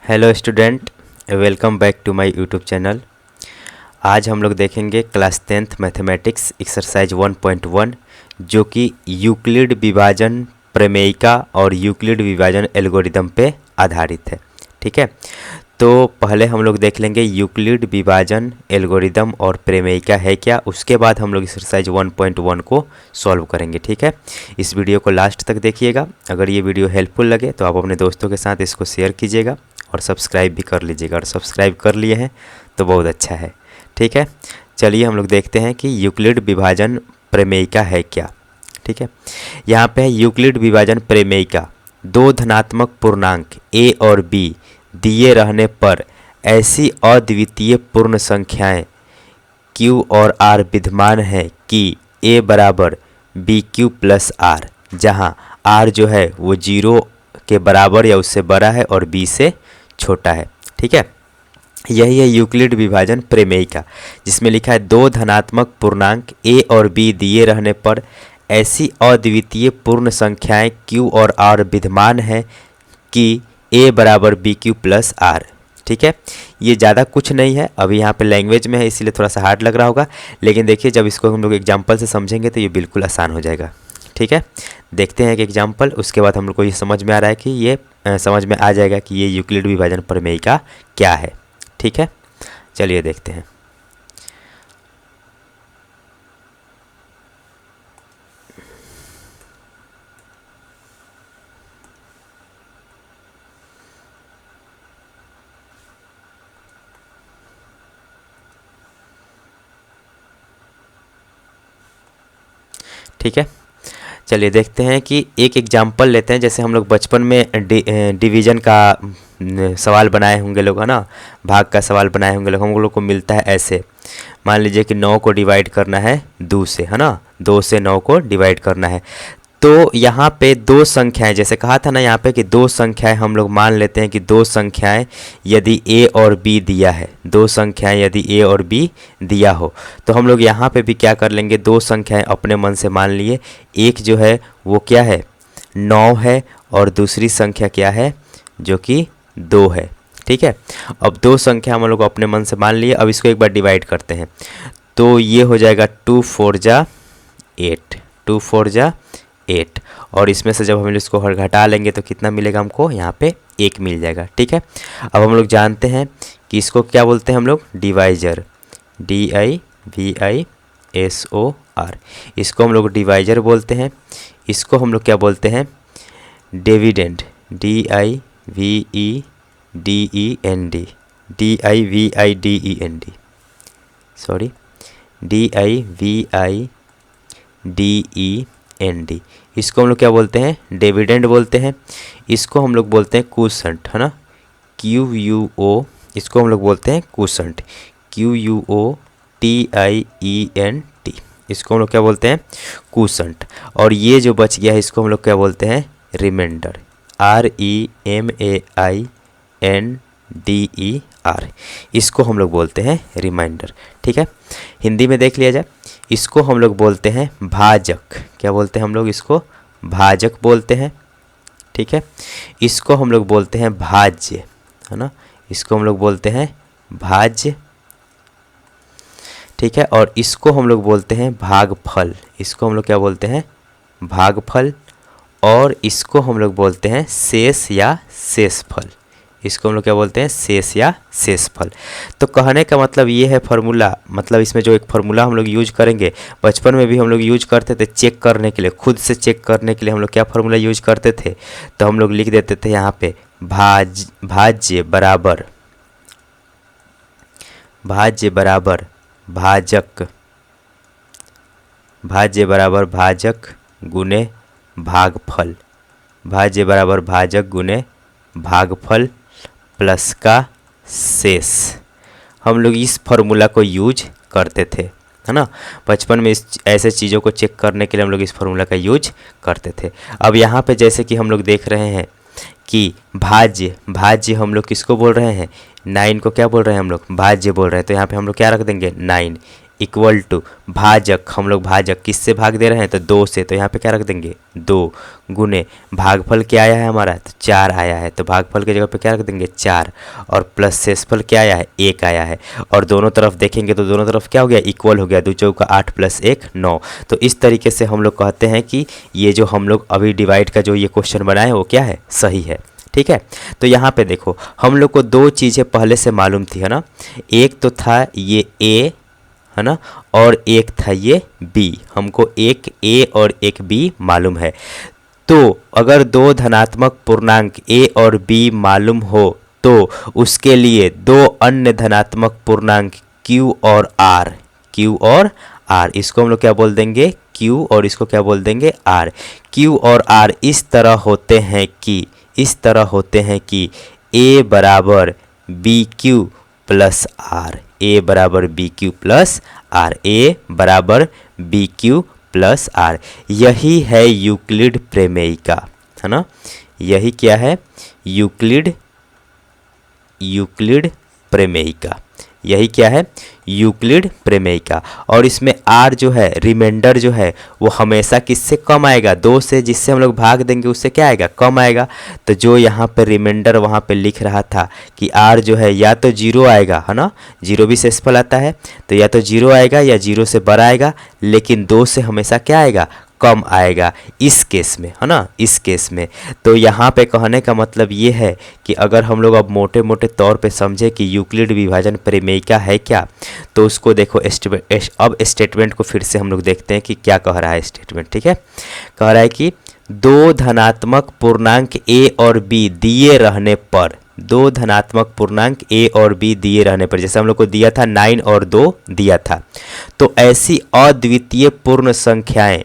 Hello student, welcome back to my YouTube channel. आज हम लोग देखेंगे क्लास 10th मैथमेटिक्स एक्सरसाइज 1.1 जो कि यूक्लिड विभाजन प्रमेयिका और यूक्लिड विभाजन एल्गोरिदम पे आधारित है। ठीक है, तो पहले हम लोग देख लेंगे यूक्लिड विभाजन एल्गोरिदम और प्रमेयिका है क्या, उसके बाद हम लोग एक्सरसाइज 1.1 को सॉल्व करेंगे। ठीक है, इस वीडियो को लास्ट तक देखिएगा। अगर ये वीडियो हेल्पफुल लगे तो आप अपने दोस्तों के साथ इसको शेयर कीजिएगा और सब्सक्राइब भी कर लीजिएगा, और सब्सक्राइब कर लिए हैं तो बहुत अच्छा है। ठीक है, चलिए हम लोग देखते हैं कि यूक्लिड विभाजन प्रमेयिका है क्या। ठीक है, यहाँ पे है यूक्लिड विभाजन प्रमेयिका। दो धनात्मक पूर्णांक a और b दिए रहने पर ऐसी अद्वितीय पूर्ण संख्याएं q और r विद्यमान है कि a बराबर बी क्यू प्लस आर, जहाँ r जो है वो 0 के बराबर या उससे बड़ा है और b से छोटा है। ठीक है, यही है यूक्लिड विभाजन प्रमेयिका, जिसमें लिखा है दो धनात्मक पूर्णांक a और b दिए रहने पर ऐसी अद्वितीय पूर्ण संख्याएं q और r विद्यमान है कि a बराबर बी क्यू प्लस आर। ठीक है, ये ज़्यादा कुछ नहीं है। अभी यहाँ पे लैंग्वेज में है इसलिए थोड़ा सा हार्ड लग रहा होगा, लेकिन देखिए जब इसको हम लोग एग्जाम्पल से समझेंगे तो ये बिल्कुल आसान हो जाएगा। ठीक है, देखते हैं एक एग्जाम्पल, उसके बाद हम लोग को ये समझ में आ रहा है कि ये समझ में आ जाएगा कि ये यूक्लिड विभाजन प्रमेयिका क्या है। ठीक है, चलिए देखते हैं। ठीक है, चलिए देखते हैं कि एक एग्जाम्पल लेते हैं। जैसे हम लोग बचपन में डिवीज़न का सवाल बनाए होंगे लोग, है ना, भाग का सवाल बनाए होंगे लोग। हम लोग को मिलता है ऐसे, मान लीजिए कि 9 को डिवाइड करना है 2 से, है ना, 2 से 9 को डिवाइड करना है। तो यहाँ पे दो संख्याएं, जैसे कहा था ना यहाँ पे कि दो संख्याएं हम लोग मान लेते हैं कि दो संख्याएं यदि a और b दिया है, दो संख्याएं यदि a और b दिया हो, तो हम लोग यहाँ पे भी क्या कर लेंगे, दो संख्याएं अपने मन से मान लिए। एक जो है वो क्या है, 9 है, और दूसरी संख्या क्या है जो कि 2 है। ठीक है, अब दो संख्या हम लोग अपने मन से मान लिए। अब इसको एक बार डिवाइड करते हैं तो ये हो जाएगा 2 4 जा 8, 2 4 जा 8, और इसमें से जब हम इसको घटा लेंगे तो कितना मिलेगा हमको, यहाँ पे 1 मिल जाएगा। ठीक है, अब हम लोग जानते हैं कि इसको क्या बोलते हैं हम लोग, डिवाइजर, DIVISOR, इसको हम लोग डिवाइजर बोलते हैं। इसको हम लोग क्या बोलते हैं, डिविडेंड, DIVIDEND, सॉरी, DIVIDEND, इसको हम लोग क्या बोलते हैं, डिविडेंड बोलते हैं। इसको हम लोग बोलते हैं क्वोशंट, है ना, QUO, इसको हम लोग बोलते हैं क्वोशंट, QUOTIENT, इसको हम लोग क्या बोलते हैं, क्वोशंट। और ये जो बच गया है इसको हम लोग क्या बोलते हैं, रिमाइंडर, REMAINDER, इसको हम लोग बोलते हैं रिमाइंडर। ठीक है, हिंदी में देख लिया जाए, इसको हम लोग बोलते हैं भाजक। क्या बोलते हैं हम लोग, इसको भाजक बोलते हैं। ठीक है, इसको हम लोग बोलते हैं भाज्य, है ना, इसको हम लोग बोलते हैं भाज्य। ठीक है, और इसको हम लोग बोलते हैं भागफल, इसको हम लोग क्या बोलते हैं, भागफल। और इसको हम लोग बोलते हैं शेष या शेषफल, इसको हम लोग क्या बोलते हैं, शेष या शेषफल। तो कहने का मतलब ये है फार्मूला, मतलब इसमें जो एक फार्मूला हम लोग यूज करेंगे, बचपन में भी हम लोग यूज करते थे चेक करने के लिए, खुद से चेक करने के लिए हम लोग क्या फार्मूला यूज करते थे, तो हम लोग लिख देते थे यहाँ पे भाज्य बराबर भाजक, भाज्य बराबर भाजक गुने भागफल, भाज्य बराबर भाजक गुने भागफल प्लस का शेष। हम लोग इस फार्मूला को यूज करते थे, है ना, बचपन में इस ऐसे चीज़ों को चेक करने के लिए हम लोग इस फार्मूला का यूज करते थे। अब यहाँ पे जैसे कि हम लोग देख रहे हैं कि भाज्य हम लोग किसको बोल रहे हैं, 9 को क्या बोल रहे हैं हम लोग, भाज्य बोल रहे हैं। तो यहाँ पे हम लोग क्या रख देंगे, 9, इक्वल टू भाजक, हम लोग भाजक किससे भाग दे रहे हैं तो 2 से, तो यहाँ पे क्या रख देंगे 2 गुने भागफल क्या आया है हमारा तो 4 आया है, तो भागफल की जगह पे क्या रख देंगे 4 और प्लस शेषफल क्या आया है 1 आया है। और दोनों तरफ देखेंगे तो दोनों तरफ क्या हो गया इक्वल हो गया, 2 चौका 8 प्लस 1 9। तो इस तरीके से हम लोग कहते हैं कि ये जो हम लोग अभी डिवाइड का जो ये क्वेश्चन बनाए वो क्या है सही है। ठीक है, तो यहाँ पे देखो हम लोग को 2 चीज़ें पहले से मालूम थी है ना, एक तो था ये A है ना और एक था ये B, हमको एक A और एक B मालूम है। तो अगर 2 धनात्मक पूर्णांक A और B मालूम हो तो उसके लिए 2 अन्य धनात्मक पूर्णांक Q और R, इसको हम लोग क्या बोल देंगे Q और इसको क्या बोल देंगे R। Q और R इस तरह होते हैं कि A बराबर b q plus r, A बराबर b q plus r, A बराबर बी क्यू प्लस आर। यही है यूक्लिड प्रमेयिका है ना, यही क्या है यूक्लिड प्रमेयिका, यही क्या है यूक्लिड प्रमेयिका। और इसमें आर जो है रिमाइंडर जो है वो हमेशा किससे कम आएगा 2 से, जिससे हम लोग भाग देंगे उससे क्या आएगा कम आएगा। तो जो यहाँ पे रिमाइंडर वहाँ पे लिख रहा था कि आर जो है या तो 0 आएगा है ना, 0 भी शेषफल आता है तो या तो 0 आएगा या 0 से बड़ा आएगा, लेकिन 2 से हमेशा क्या आएगा कम आएगा इस केस में है ना, इस केस में। तो यहाँ पे कहने का मतलब ये है कि अगर हम लोग अब मोटे मोटे तौर पे समझे कि यूक्लिड विभाजन प्रमेयिका है क्या, तो उसको देखो अब स्टेटमेंट को फिर से हम लोग देखते हैं कि क्या कह रहा है स्टेटमेंट। ठीक है, कह रहा है कि 2 धनात्मक पूर्णांक A और B दिए रहने पर, 2 धनात्मक पूर्णांक A और B दिए रहने पर, जैसे हम लोग को दिया था 9 और 2 दिया था, तो ऐसी अद्वितीय पूर्ण संख्याएं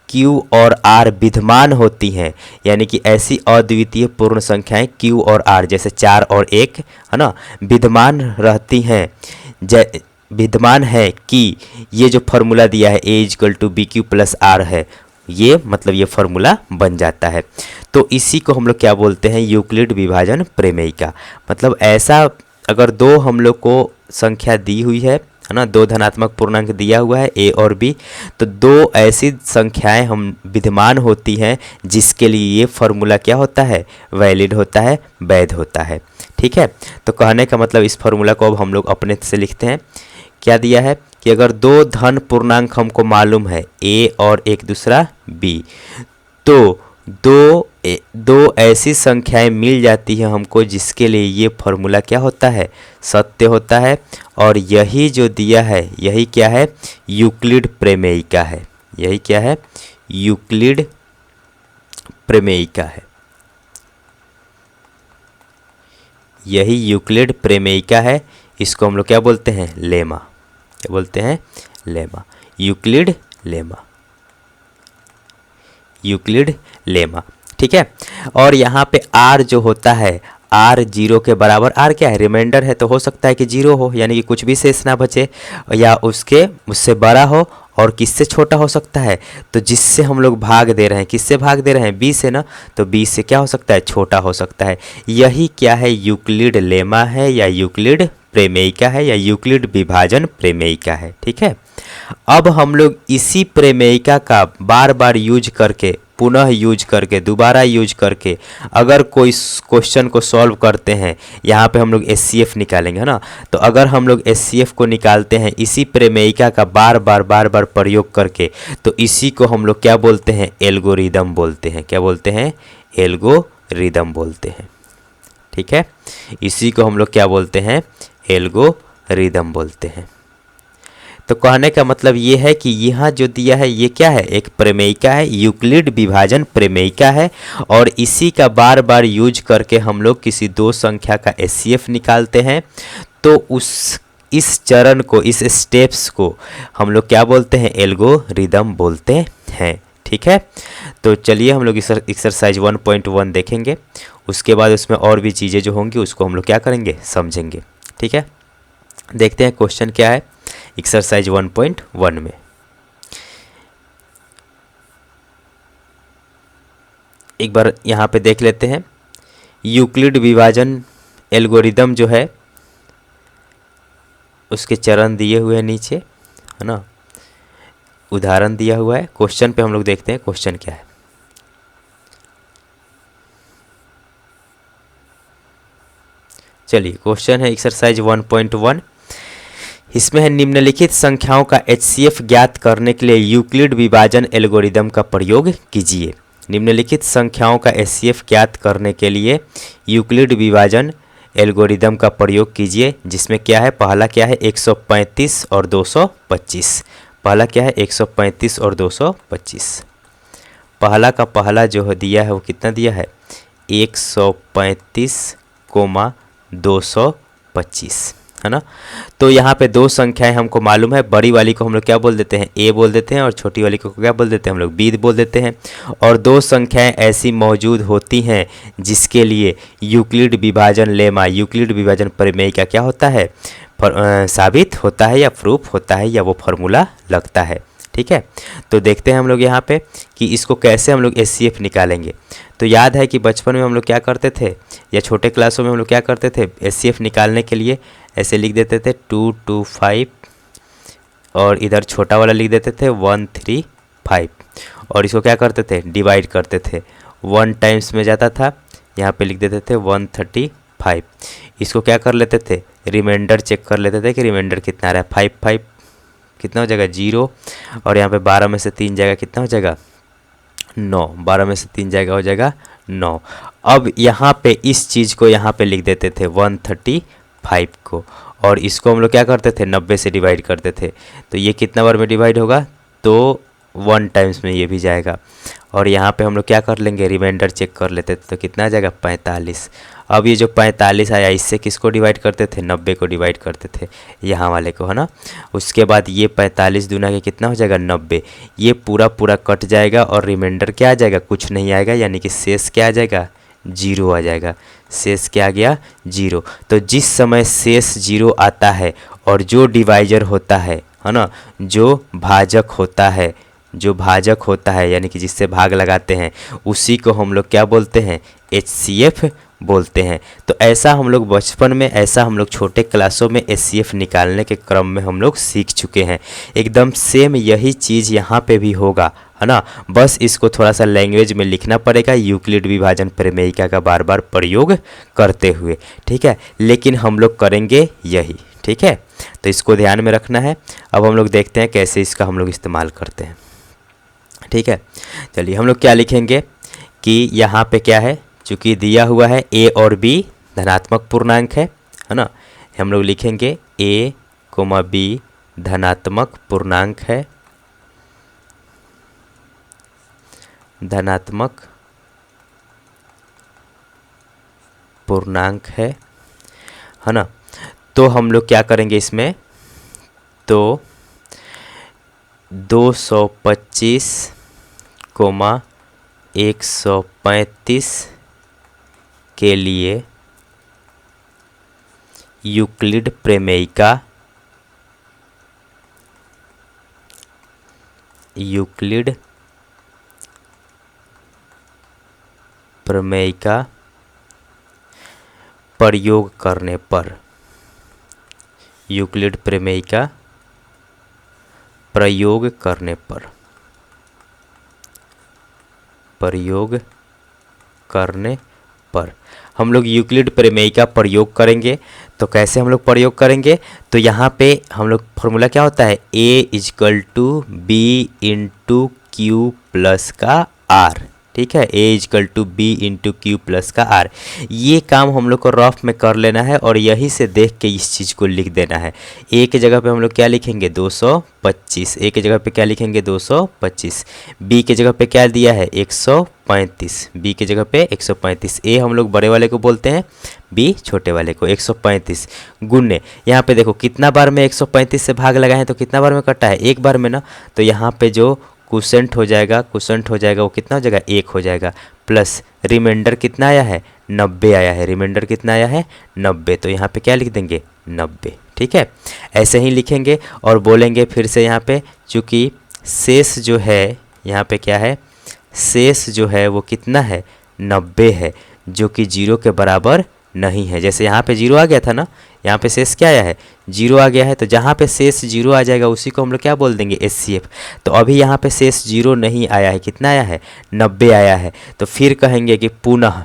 Q और R विद्यमान होती हैं, यानी कि ऐसी अद्वितीय पूर्ण संख्याएं Q और R जैसे 4 और 1 है ना विद्यमान रहती हैं, विद्यमान है कि ये जो फॉर्मूला दिया है A equal to b q plus r है, ये मतलब ये फॉर्मूला बन जाता है। तो इसी को हम लोग क्या बोलते हैं यूक्लिड विभाजन प्रमेयिका। मतलब ऐसा अगर 2 हम लोग को संख्या दी हुई है ना, 2 धनात्मक पूर्णांक दिया हुआ है A और B, तो 2 ऐसी संख्याएं हम विद्यमान होती हैं जिसके लिए ये फॉर्मूला क्या होता है वैलिड होता है, वैध होता है। ठीक है, तो कहने का मतलब इस फॉर्मूला को अब हम लोग अपने से लिखते हैं। क्या दिया है कि अगर 2 धन पूर्णांक हमको मालूम है A और एक दूसरा B, तो दो ऐसी संख्याएं मिल जाती हैं हमको जिसके लिए ये फॉर्मूला क्या होता है सत्य होता है। और यही जो दिया है यही क्या है यूक्लिड प्रमेयिका है, यही क्या है यूक्लिड प्रमेयिका है, यही यूक्लिड प्रमेयिका है। इसको हम लोग क्या बोलते हैं लेमा, क्या बोलते हैं lemma, Euclid lemma, Euclid lemma. ठीक है, और यहाँ पे R जो होता है R 0 के बराबर, R क्या है रिमाइंडर है, तो हो सकता है कि 0 हो, यानी कि कुछ भी शेष ना बचे, या उससे बड़ा हो और किससे छोटा हो सकता है, तो जिससे हम लोग भाग दे रहे हैं, किससे भाग दे रहे हैं B से ना, तो B से क्या हो सकता है छोटा हो सकता है। यही क्या है यूक्लिड लेमा है या यूक्लिड प्रमेयिका है या यूक्लिड विभाजन प्रमेयिका है। ठीक है, अब हम लोग इसी प्रमेयिका का बार बार यूज करके, पुनः यूज करके, दोबारा यूज करके अगर कोई क्वेश्चन को सॉल्व करते हैं, यहाँ पे हम लोग SCF निकालेंगे है ना, तो अगर हम लोग SCF को निकालते हैं इसी प्रमेयिका का बार बार प्रयोग करके, तो इसी को हम लोग क्या बोलते हैं एल्गोरिदम बोलते हैं, क्या बोलते हैं एल्गोरिदम बोलते हैं। ठीक है, इसी को हम लोग क्या बोलते हैं एल्गोरिदम बोलते हैं। तो कहने का मतलब ये है कि यहाँ जो दिया है ये क्या है एक प्रमेयिका है, यूक्लिड विभाजन प्रमेयिका है, और इसी का बार बार यूज करके हम लोग किसी 2 संख्या का SCF निकालते हैं। तो इस चरण को, इस स्टेप्स को हम लोग क्या बोलते हैं एल्गोरिदम बोलते हैं। ठीक है, तो चलिए हम लोग एक्सरसाइज 1.1 देखेंगे, उसके बाद उसमें और भी चीज़ें जो होंगी उसको हम लोग क्या करेंगे समझेंगे। ठीक है, देखते हैं क्वेश्चन क्या है एक्सरसाइज 1.1 में। एक बार यहाँ पे देख लेते हैं, यूक्लिड विभाजन एल्गोरिदम जो है उसके चरण दिए हुए हैं नीचे है ना, उदाहरण दिया हुआ है। क्वेश्चन पे हम लोग देखते हैं क्वेश्चन क्या है। चलिए क्वेश्चन है एक्सरसाइज 1.1। इसमें है निम्नलिखित संख्याओं का HCF ज्ञात करने के लिए यूक्लिड विभाजन एल्गोरिदम का प्रयोग कीजिए। निम्नलिखित संख्याओं का HCF ज्ञात करने के लिए यूक्लिड विभाजन एल्गोरिदम का प्रयोग कीजिए, जिसमें क्या है, पहला क्या है 135 और 225। पहला क्या है 135 और 225। पहला का पहला जो है दिया है वो कितना दिया है 135, 225, है ना। तो यहाँ पे दो संख्याएं हमको मालूम है, बड़ी वाली को हम लोग क्या बोल देते हैं A बोल देते हैं और छोटी वाली को क्या बोल देते हैं हम लोग B बोल देते हैं। और दो संख्याएं ऐसी मौजूद होती हैं जिसके लिए यूक्लिड विभाजन लेमा, यूक्लिड विभाजन प्रमेय का क्या होता है, साबित होता है या प्रूफ होता है या वो फॉर्मूला लगता है। ठीक है, तो देखते हैं हम लोग यहाँ पे कि इसको कैसे हम लोग HCF निकालेंगे। तो याद है कि बचपन में हम लोग क्या करते थे या छोटे क्लासों में हम लोग क्या करते थे, HCF निकालने के लिए ऐसे लिख देते थे 2 2 5 और इधर छोटा वाला लिख देते थे 1 3 5 और इसको क्या करते थे, डिवाइड करते थे। 1 टाइम्स में जाता था, यहाँ पे लिख देते थे 135। इसको क्या कर लेते थे, रिमाइंडर चेक कर लेते थे कि रिमाइंडर कितना आ रहा है, 5 5 कितना हो जाएगा 0 और यहाँ पे 12 में से 3 जाएगा कितना हो जाएगा 9, 12 में से 3 जाएगा हो जाएगा 9। अब यहाँ पे इस चीज़ को यहाँ पे लिख देते थे 135 को और इसको हम लोग क्या करते थे 90 से डिवाइड करते थे। तो ये कितना बार में डिवाइड होगा, तो 1 टाइम्स में ये भी जाएगा और यहाँ पे हम लोग क्या कर लेंगे, रिमाइंडर चेक कर लेते थे, तो कितना आ जाएगा 45। अब ये जो 45 आया इससे किसको डिवाइड करते थे, 90 को डिवाइड करते थे यहाँ वाले को, है ना। उसके बाद ये 45 दूना के कितना हो जाएगा 90, ये पूरा पूरा कट जाएगा और रिमाइंडर क्या आ जाएगा, कुछ नहीं आएगा, यानी कि शेष क्या आ जाएगा 0 आ जाएगा। शेष क्या आ गया 0। तो जिस समय शेष 0 आता है और जो डिवाइजर होता है ना, जो भाजक होता है यानी कि जिससे भाग लगाते हैं, उसी को हम लोग क्या बोलते हैं, HCF बोलते हैं। तो ऐसा हम लोग बचपन में, ऐसा हम लोग छोटे क्लासों में HCF निकालने के क्रम में हम लोग सीख चुके हैं। एकदम सेम यही चीज़ यहाँ पे भी होगा, है ना। बस इसको थोड़ा सा लैंग्वेज में लिखना पड़ेगा, यूक्लिड विभाजन प्रमेयिका का बार बार प्रयोग करते हुए, ठीक है। लेकिन हम लोग करेंगे यही, ठीक है। तो इसको ध्यान में रखना है। अब हम लोग देखते हैं कैसे इसका हम लोग इस्तेमाल करते हैं, ठीक है। चलिए हम लोग क्या लिखेंगे कि यहाँ पे क्या है, चूँकि दिया हुआ है A और B धनात्मक पूर्णांक है ना, हम लोग लिखेंगे A, B धनात्मक पूर्णांक है, धनात्मक पूर्णांक है ना। तो हम लोग क्या करेंगे इसमें, तो 225, 135 के लिए यूक्लिड प्रमेयिका प्रयोग करने पर, यूक्लिड प्रमेयिका प्रयोग करने पर हम लोग यूक्लिड प्रमेयिका प्रयोग करेंगे। तो कैसे हम लोग प्रयोग करेंगे, तो यहाँ पे हम लोग फॉर्मूला क्या होता है, A = B × Q प्लस का R, ठीक है। A = B × Q प्लस का R। ये काम हम लोग को रफ में कर लेना है और यही से देख के इस चीज़ को लिख देना है। A के जगह पे हम लोग क्या लिखेंगे 225, A के जगह पे क्या लिखेंगे 225, B के जगह पे क्या दिया है 135, B के जगह पे 135, A हम लोग बड़े वाले को बोलते हैं, B छोटे वाले को, 135 गुने, यहाँ पे देखो कितना बार में 135 से भाग लगाए हैं, तो कितना बार में कटा है, एक बार में ना। तो यहाँ पे जो कुसेंट हो जाएगा वो कितना हो जाएगा 1 हो जाएगा, प्लस रिमाइंडर कितना आया है 90 आया है, रिमाइंडर कितना आया है 90। तो यहाँ पे क्या लिख देंगे 90, ठीक है। ऐसे ही लिखेंगे और बोलेंगे फिर से यहाँ पे, चूँकि शेष जो है यहाँ पे क्या है, शेष जो है वो कितना है 90 है, जो कि 0 के बराबर नहीं है। जैसे यहाँ पे 0 आ गया था ना, यहाँ पे शेष क्या आया है, 0 आ गया है। तो जहाँ पे शेष 0 आ जाएगा उसी को हम लोग क्या बोल देंगे, HCF। तो अभी यहाँ पे शेष 0 नहीं आया है, कितना आया है, 90 आया है। तो फिर कहेंगे कि पुनः,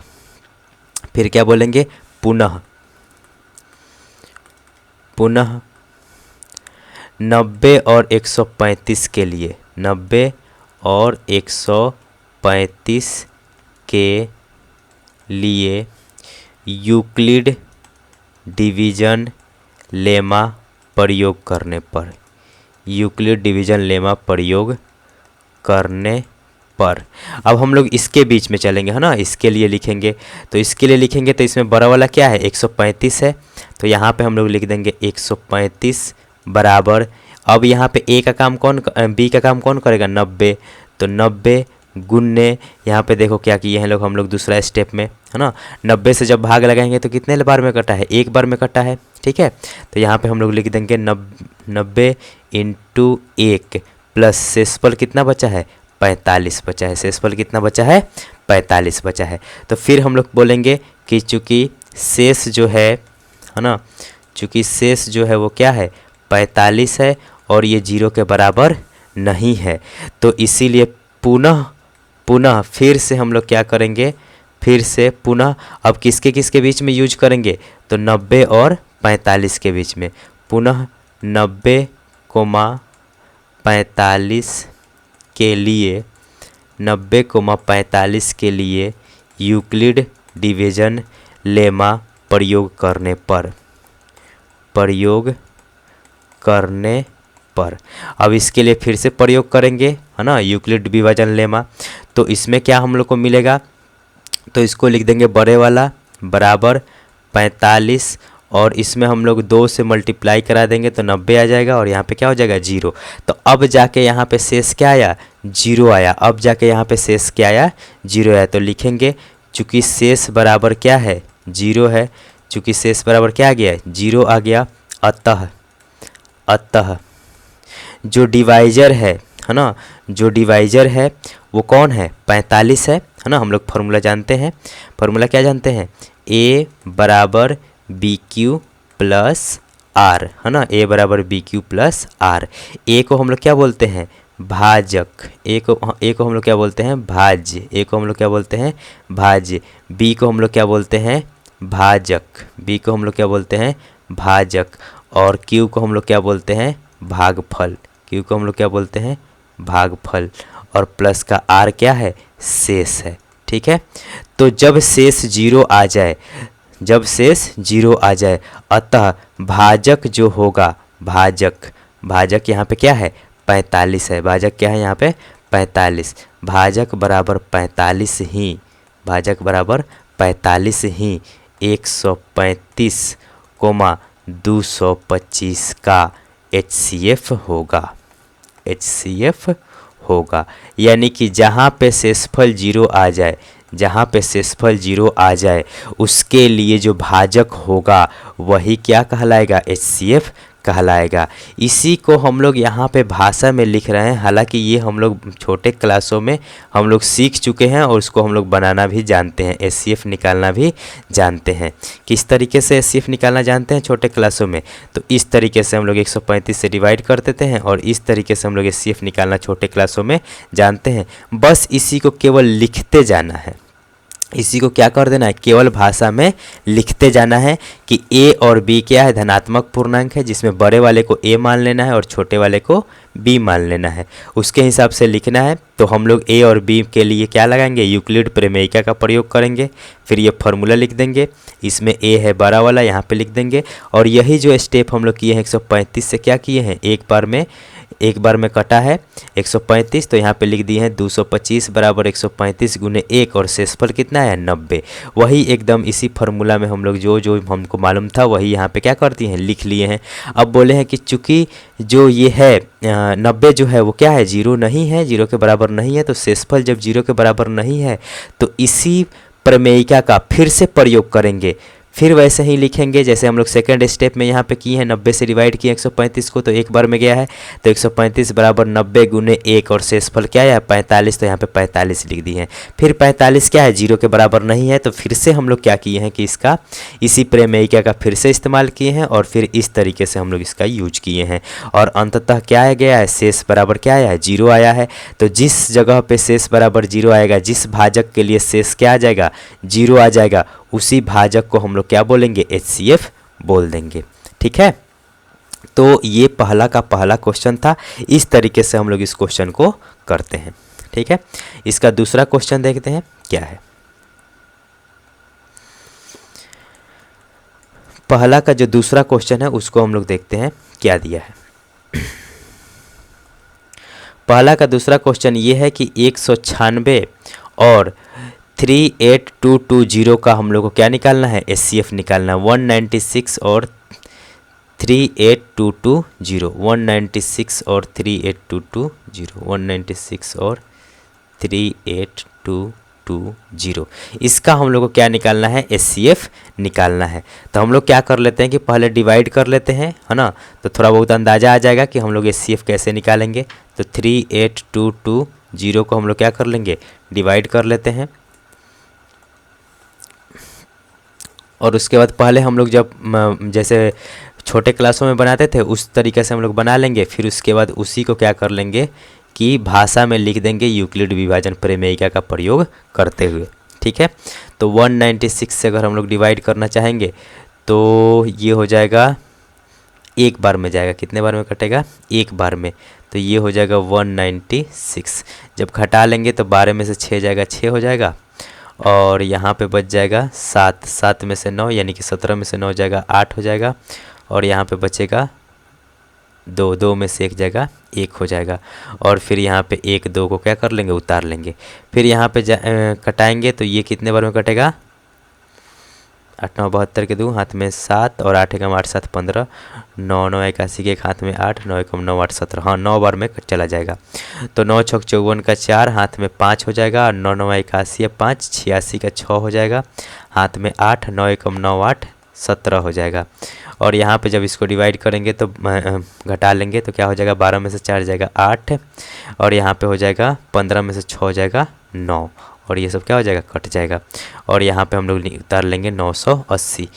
फिर क्या बोलेंगे, पुनः, पुनः 90 और 135 के लिए, 90 और 135 के लिए यूक्लिड डिवीज़न लेमा प्रयोग करने पर, यूक्लिड डिवीज़न लेमा प्रयोग करने पर। अब हम लोग इसके बीच में चलेंगे, है ना, इसके लिए लिखेंगे। तो इसके लिए लिखेंगे तो इसमें बड़ा वाला क्या है, 135 है। तो यहाँ पे हम लोग लिख देंगे 135 बराबर, अब यहाँ पे ए का काम कौन, बी का काम कौन करेगा, 90। तो 90 गुन्ने, यहाँ पे देखो क्या किए हैं लोग हम लोग दूसरा स्टेप में, है ना। 90 से जब भाग लगाएंगे तो कितने बार में कटा है, एक बार में कटा है, ठीक है। तो यहाँ पे हम लोग लिख देंगे 90 इंटू 1 प्लस शेषफल कितना बचा है, 45 बचा है। शेषफल कितना बचा है, 45 बचा है। तो फिर हम लोग बोलेंगे कि चूँकि शेष जो है ना, चूँकि शेष जो है वो क्या है, 45 है और ये 0 के बराबर नहीं है। तो इसीलिए पुनः फिर से हम लोग क्या करेंगे, फिर से पुनः अब किसके किसके बीच में यूज करेंगे, तो 90 और 45 के बीच में। पुनः 90,45 के लिए, 90,45 के लिए यूक्लिड डिवीज़न लेमा प्रयोग करने पर, प्रयोग करने पर। अब इसके लिए फिर से प्रयोग करेंगे, है ना, यूक्लिड विभाजन लेमा। तो इसमें क्या हम लोग को मिलेगा, तो इसको लिख देंगे बड़े वाला बराबर 45 और इसमें हम लोग 2 से मल्टीप्लाई करा देंगे तो 90 आ जाएगा और यहाँ पे क्या हो जाएगा, 0। तो अब जाके यहाँ पे शेष क्या आया, 0 आया। अब जाके यहाँ पे शेष क्या आया, 0 आया। तो लिखेंगे चूँकि शेष बराबर क्या है, 0 है, चूँकि शेष बराबर क्या आ गया, 0 आ गया। अतः जो डिवाइजर है ना, जो डिवाइजर है वो कौन है, 45 है ना। हम लोग फार्मूला जानते हैं, फार्मूला क्या जानते हैं, A बराबर BQ प्लस R, है ना, A बराबर BQ प्लस R। A को हम लोग क्या बोलते हैं, भाजक, A को हम लोग क्या बोलते हैं, भाज्य, A को हम लोग क्या बोलते हैं, भाज्य। B को हम लोग क्या बोलते हैं, भाजक, B को हम लोग क्या बोलते हैं, भाजक। और Q को हम लोग क्या बोलते हैं, भागफल, Q को हम लोग क्या बोलते हैं, भागफल। और प्लस का R क्या है, शेष है, ठीक है। तो जब शेष 0 आ जाए, जब शेष 0 आ जाए, अतः भाजक जो होगा, भाजक यहाँ पे क्या है, 45 है। भाजक क्या है यहाँ पे, 45। भाजक बराबर 45 ही, भाजक बराबर 45 ही 135,225 का HCF होगा, HCF होगा। यानी कि जहाँ पे शेषफल 0 आ जाए, जहाँ पे शेषफल 0 आ जाए उसके लिए जो भाजक होगा वही क्या कहलाएगा, HCF कहलाएगा। इसी को हम लोग यहाँ पे भाषा में लिख रहे हैं। हालांकि ये हम लोग छोटे क्लासों में हम लोग सीख चुके हैं और उसको हम लोग बनाना भी जानते हैं, HCF निकालना भी जानते हैं। किस तरीके से HCF निकालना जानते हैं छोटे क्लासों में, तो इस तरीके से हम लोग 135 से डिवाइड कर देते हैं और इस तरीके से हम लोग HCF निकालना छोटे क्लासों में जानते हैं। बस इसी को केवल लिखते जाना है, इसी को क्या कर देना है, केवल भाषा में लिखते जाना है कि A और B क्या है, धनात्मक पूर्णांक है, जिसमें बड़े वाले को A मान लेना है और छोटे वाले को B मान लेना है, उसके हिसाब से लिखना है। तो हम लोग A और B के लिए क्या लगाएंगे, यूक्लिड प्रमेयिका का प्रयोग करेंगे। फिर ये फार्मूला लिख देंगे, इसमें A है बड़ा वाला, यहाँ पे लिख देंगे। और यही जो स्टेप हम लोग किए हैं 135 से क्या किए हैं, एक बार में कटा है 135, तो यहाँ पे लिख दिए हैं 225 बराबर 135 गुने 1 और शेषफल कितना है, 90। वही एकदम इसी फार्मूला में हम लोग जो हमको मालूम था वही यहाँ पे क्या कर दिए हैं, लिख लिए हैं। अब बोले हैं कि चूँकि जो ये है 90 जो है वो क्या है, 0 नहीं है, 0 के बराबर नहीं है। तो शेषफल जब 0 के बराबर नहीं है तो इसी प्रमेयिका का फिर से प्रयोग करेंगे, फिर वैसे ही लिखेंगे जैसे हम लोग सेकंड स्टेप में यहाँ पे किए हैं, 90 से डिवाइड किए 135 को, तो एक बार में गया है, तो 135 बराबर 90 गुने 1 और शेषफल क्या है 45, तो यहाँ पे 45 लिख दिए हैं। फिर 45 क्या है 0 के बराबर नहीं है, तो फिर से हम लोग क्या किए हैं कि इसका इसी प्रमेयिका का फिर से इस्तेमाल किए हैं और फिर इस तरीके से हम लोग इसका यूज किए हैं और अंततः क्या आ गया है, शेष बराबर क्या आया है 0 आया है। तो जिस जगह पे शेष बराबर 0 आएगा, जिस भाजक के लिए शेष क्या आ जाएगा 0 आ जाएगा, उसी भाजक को हम लोग क्या बोलेंगे HCF बोल देंगे। ठीक है, तो ये पहला का पहला क्वेश्चन था। इस तरीके से हम लोग इस क्वेश्चन को करते हैं। ठीक है, इसका दूसरा क्वेश्चन देखते हैं क्या है। पहला का जो दूसरा क्वेश्चन है उसको हम लोग देखते हैं क्या दिया है। पहला का दूसरा क्वेश्चन ये है कि 196 और 38220 का हम लोग को क्या निकालना है, HCF निकालना है। 196 और 38220, 196 और 38220, 196 और 38220, इसका हम लोग को क्या निकालना है, HCF निकालना है। तो हम लोग क्या कर लेते हैं कि पहले डिवाइड कर लेते हैं, है ना, तो थोड़ा बहुत अंदाज़ा आ जाएगा कि हम लोग HCF कैसे निकालेंगे। तो 38220 को हम लोग क्या कर लेंगे, डिवाइड कर लेते हैं। और उसके बाद पहले हम लोग जब जैसे छोटे क्लासों में बनाते थे उस तरीके से हम लोग बना लेंगे। फिर उसके बाद उसी को क्या कर लेंगे कि भाषा में लिख देंगे यूक्लिड विभाजन प्रमेयिका का प्रयोग करते हुए। ठीक है, तो 196 से अगर हम लोग डिवाइड करना चाहेंगे तो ये हो जाएगा, एक बार में जाएगा, कितने बार में कटेगा, एक बार में, तो ये हो जाएगा 196। जब घटा लेंगे तो 12 में से 6 जाएगा, 6 हो जाएगा, और यहाँ पे बच जाएगा 7, 7 में से 9 यानी कि 17 में से 9 जाएगा 8 हो जाएगा, और यहाँ पे बचेगा 2, 2 में से 1 जाएगा 1 हो जाएगा, और फिर यहाँ पे 1 2 को क्या कर लेंगे, उतार लेंगे। फिर यहाँ पे कटाएंगे तो ये कितने बार में कटेगा, 8 9 72 के 2 हाथ में 7 और 8 एकम 8 7 15, 9 9 81 के एक हाथ में 8, 9 एकम 9 8 17, हाँ 9 बार में चला जाएगा। तो 9 6 54 का 4 हाथ में 5 हो जाएगा, और 9 9 81 5 86 का 6 हो जाएगा, हाथ में 8, 9 एकम 9 8 17 हो जाएगा। और यहाँ पे जब इसको डिवाइड करेंगे तो घटा लेंगे तो क्या हो जाएगा, 12 में से 4 जाएगा 8, और यहाँ पे हो जाएगा 15 में से 6 हो जाएगा 9, और ये सब क्या हो जाएगा, कट जाएगा। और यहाँ पे हम लोग उतार लेंगे 980।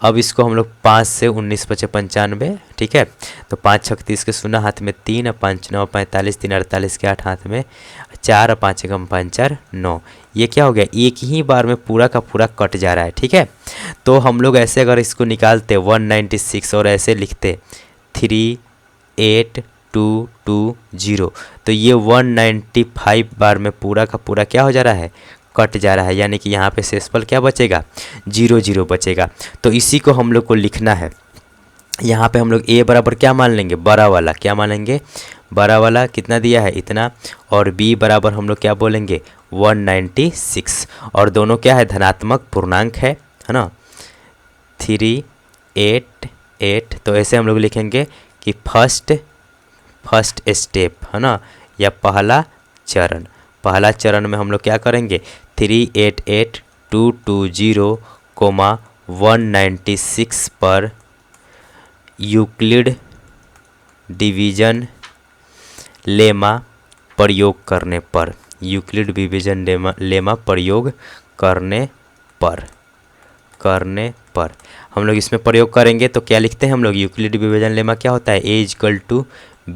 अब इसको हम लोग 5 से 19 5 95, ठीक है, तो 5 6 30 के 0 हाथ में 3, 5 9 45, 3 48 के 8 हाथ में 4, 5 एकम 5 4 9, ये क्या हो गया, एक ही बार में पूरा का पूरा कट जा रहा है। ठीक है, तो हम लोग ऐसे अगर इसको निकालते 196 और ऐसे लिखते 38220, तो ये 195 बार में पूरा का पूरा क्या हो जा रहा है, कट जा रहा है, यानी कि यहाँ पे शेषफल क्या बचेगा, 0 0 बचेगा। तो इसी को हम लोग को लिखना है। यहाँ पे हम लोग a बराबर क्या मान लेंगे, बड़ा वाला, क्या मानेंगे, बड़ा वाला कितना दिया है, इतना, और b बराबर हम लोग क्या बोलेंगे 196, और दोनों क्या है, धनात्मक पूर्णांक है ना, 388। तो ऐसे हम लोग लिखेंगे कि फर्स्ट स्टेप है ना, या पहला चरण में हम लोग क्या करेंगे, 388,220, 196 पर यूक्लिड डिवीजन लेमा प्रयोग करने पर, यूक्लिड डिवीजन लेमा प्रयोग करने पर हम लोग इसमें प्रयोग करेंगे तो क्या लिखते हैं हम लोग, यूक्लिड डिवीजन लेमा क्या होता है, a =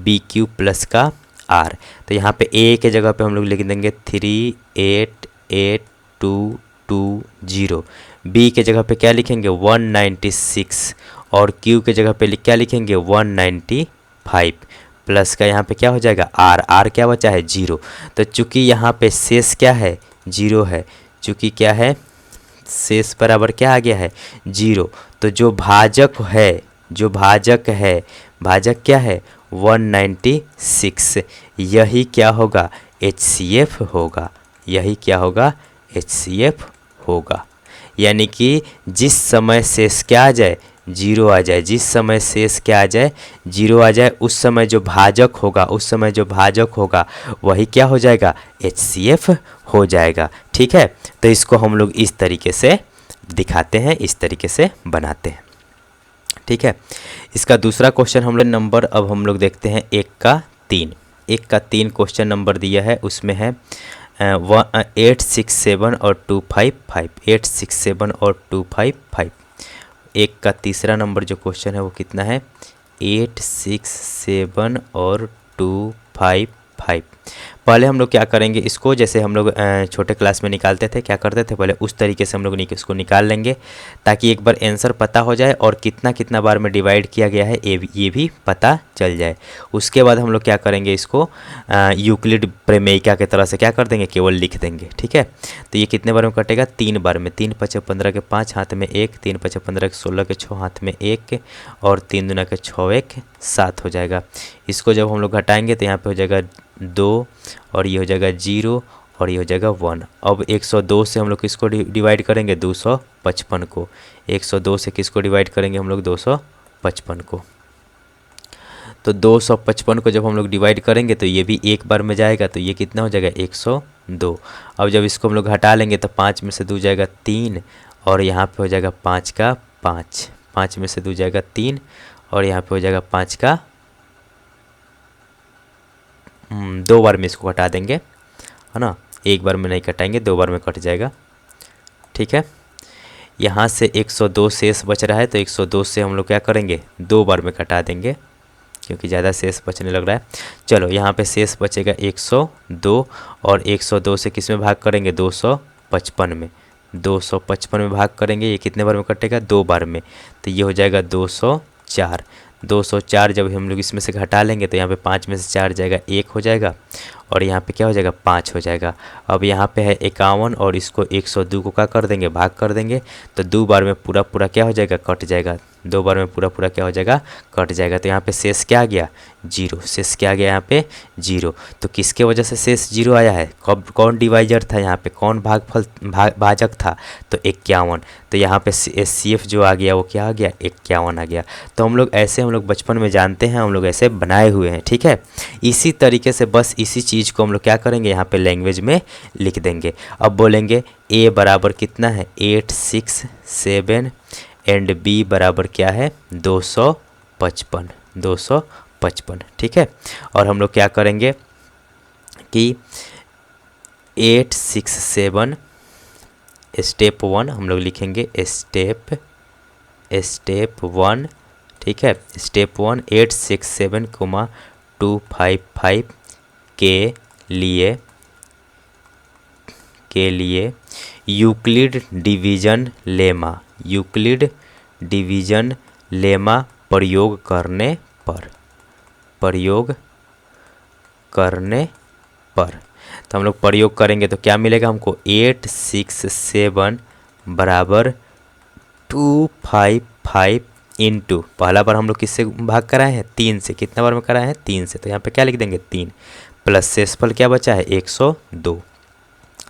BQ प्लस का R। तो यहाँ पे a के जगह पे हम लोग लिख देंगे 388,220, b के जगह पे क्या लिखेंगे 196, और q के जगह पे क्या लिखेंगे 195, प्लस का यहाँ पे क्या हो जाएगा r क्या बचा है 0। तो चूंकि यहाँ पे शेष क्या है 0 है, चूंकि क्या है शेष बराबर क्या आ गया है 0, तो जो भाजक है भाजक क्या है 196, यही क्या होगा HCF होगा, यही क्या होगा HCF होगा। यानी कि जिस समय शेष क्या आ जाए 0 आ जाए, जिस समय शेष क्या आ जाए 0 आ जाए, उस समय जो भाजक होगा वही क्या हो जाएगा HCF हो जाएगा। ठीक है, तो इसको हम लोग इस तरीके से दिखाते हैं, इस तरीके से बनाते हैं। ठीक है, इसका दूसरा क्वेश्चन हम लोग नंबर अब हम लोग देखते हैं 1 का 3। 1 का 3 क्वेश्चन नंबर दिया है, उसमें है 867 और 255, 867 और 255। 1 का तीसरा नंबर जो क्वेश्चन है वो कितना है, 867 और 255। पहले हम लोग क्या करेंगे, इसको जैसे हम लोग छोटे क्लास में निकालते थे, क्या करते थे पहले उस तरीके से हम लोग इसको निकाल लेंगे, ताकि एक बार आंसर पता हो जाए और कितना कितना बार में डिवाइड किया गया है ये भी पता चल जाए। उसके बाद हम लोग क्या करेंगे, इसको यूक्लिड प्रमेयिका की तरह से क्या कर देंगे, केवल लिख देंगे। ठीक है, तो ये कितने बार में कटेगा, 3 बार में। 3 × 5 = 15 के 5 हाथ में 1, 3 × 5 = 15 के 16 के 6 हाथ में 1, और 3 दूना के 6 1 7 हो जाएगा। इसको जब हम लोग घटाएंगे तो यहाँ पे हो जाएगा 2, और ये हो जाएगा 0, और ये हो जाएगा 1। अब 102 से हम लोग किसको डिवाइड करेंगे, 255 को। 102 से किसको डिवाइड करेंगे हम लोग, 255 को। तो 255 को जब हम लोग डिवाइड करेंगे तो ये भी एक बार में जाएगा, तो ये कितना हो जाएगा, 102। अब जब इसको हम लोग हटा लेंगे तो 5 में से 2 जाएगा 3, और यहाँ पे हो जाएगा 5 का 5। 5 में से 2 जाएगा 3, और यहाँ पे हो जाएगा 5 का 2 बार में इसको हटा देंगे, है ना। एक बार में नहीं कटाएंगे, 2 बार में कट जाएगा। ठीक है, यहाँ से 102 शेष बच रहा है, तो 102 से हम लोग क्या करेंगे, 2 बार में कटा देंगे, क्योंकि ज़्यादा शेष बचने लग रहा है। चलो, यहाँ पे शेष बचेगा 102, और 102 से किस में भाग करेंगे, 255 में। 255 में भाग करेंगे, ये कितने बार में कटेगा, 2 बार में, तो ये हो जाएगा 204। 204 जब हम लोग इसमें से घटा लेंगे तो यहाँ पे 5 में से 4 जाएगा, 1 हो जाएगा, और यहाँ पे क्या हो जाएगा, 5 हो जाएगा। अब यहाँ पे है 51, और इसको 102 को क्या कर देंगे, भाग कर देंगे, तो 2 बार में पूरा पूरा क्या हो जाएगा, कट जाएगा। 2 बार में पूरा पूरा क्या हो जाएगा, कट जाएगा। तो यहाँ पे शेष क्या आ गया, 0। शेष क्या आ गया यहाँ पे, 0। तो किसके वजह से शेष 0 आया है, कब कौन डिवाइजर था यहाँ पे, कौन भाजक था, तो 51। तो यहाँ पे HCF जो आ गया वो क्या आ गया, 51 आ गया। तो हम लोग ऐसे, हम लोग बचपन में जानते हैं, हम लोग ऐसे बनाए हुए हैं। ठीक है, इसी तरीके से बस इसी चीज़ को हम लोग क्या करेंगे, यहाँ पे लैंग्वेज में लिख देंगे। अब बोलेंगे A बराबर कितना है, 867, एंड B बराबर क्या है, 255। 255। ठीक है, और हम लोग क्या करेंगे कि 867 स्टेप 1 हम लोग लिखेंगे, स्टेप 1। ठीक है, स्टेप 1 867, 255 के लिए Euclid division lemma, Euclid division lemma प्रयोग करने पर। तो हम लोग प्रयोग करेंगे तो क्या मिलेगा हमको, 867 बराबर 255 इंटू, पहला बार हम लोग किससे भाग कराए हैं, 3 से। कितना बार में कराए हैं, 3 से। तो यहाँ पे क्या लिख देंगे, 3, प्लस शेषफल क्या बचा है, 102।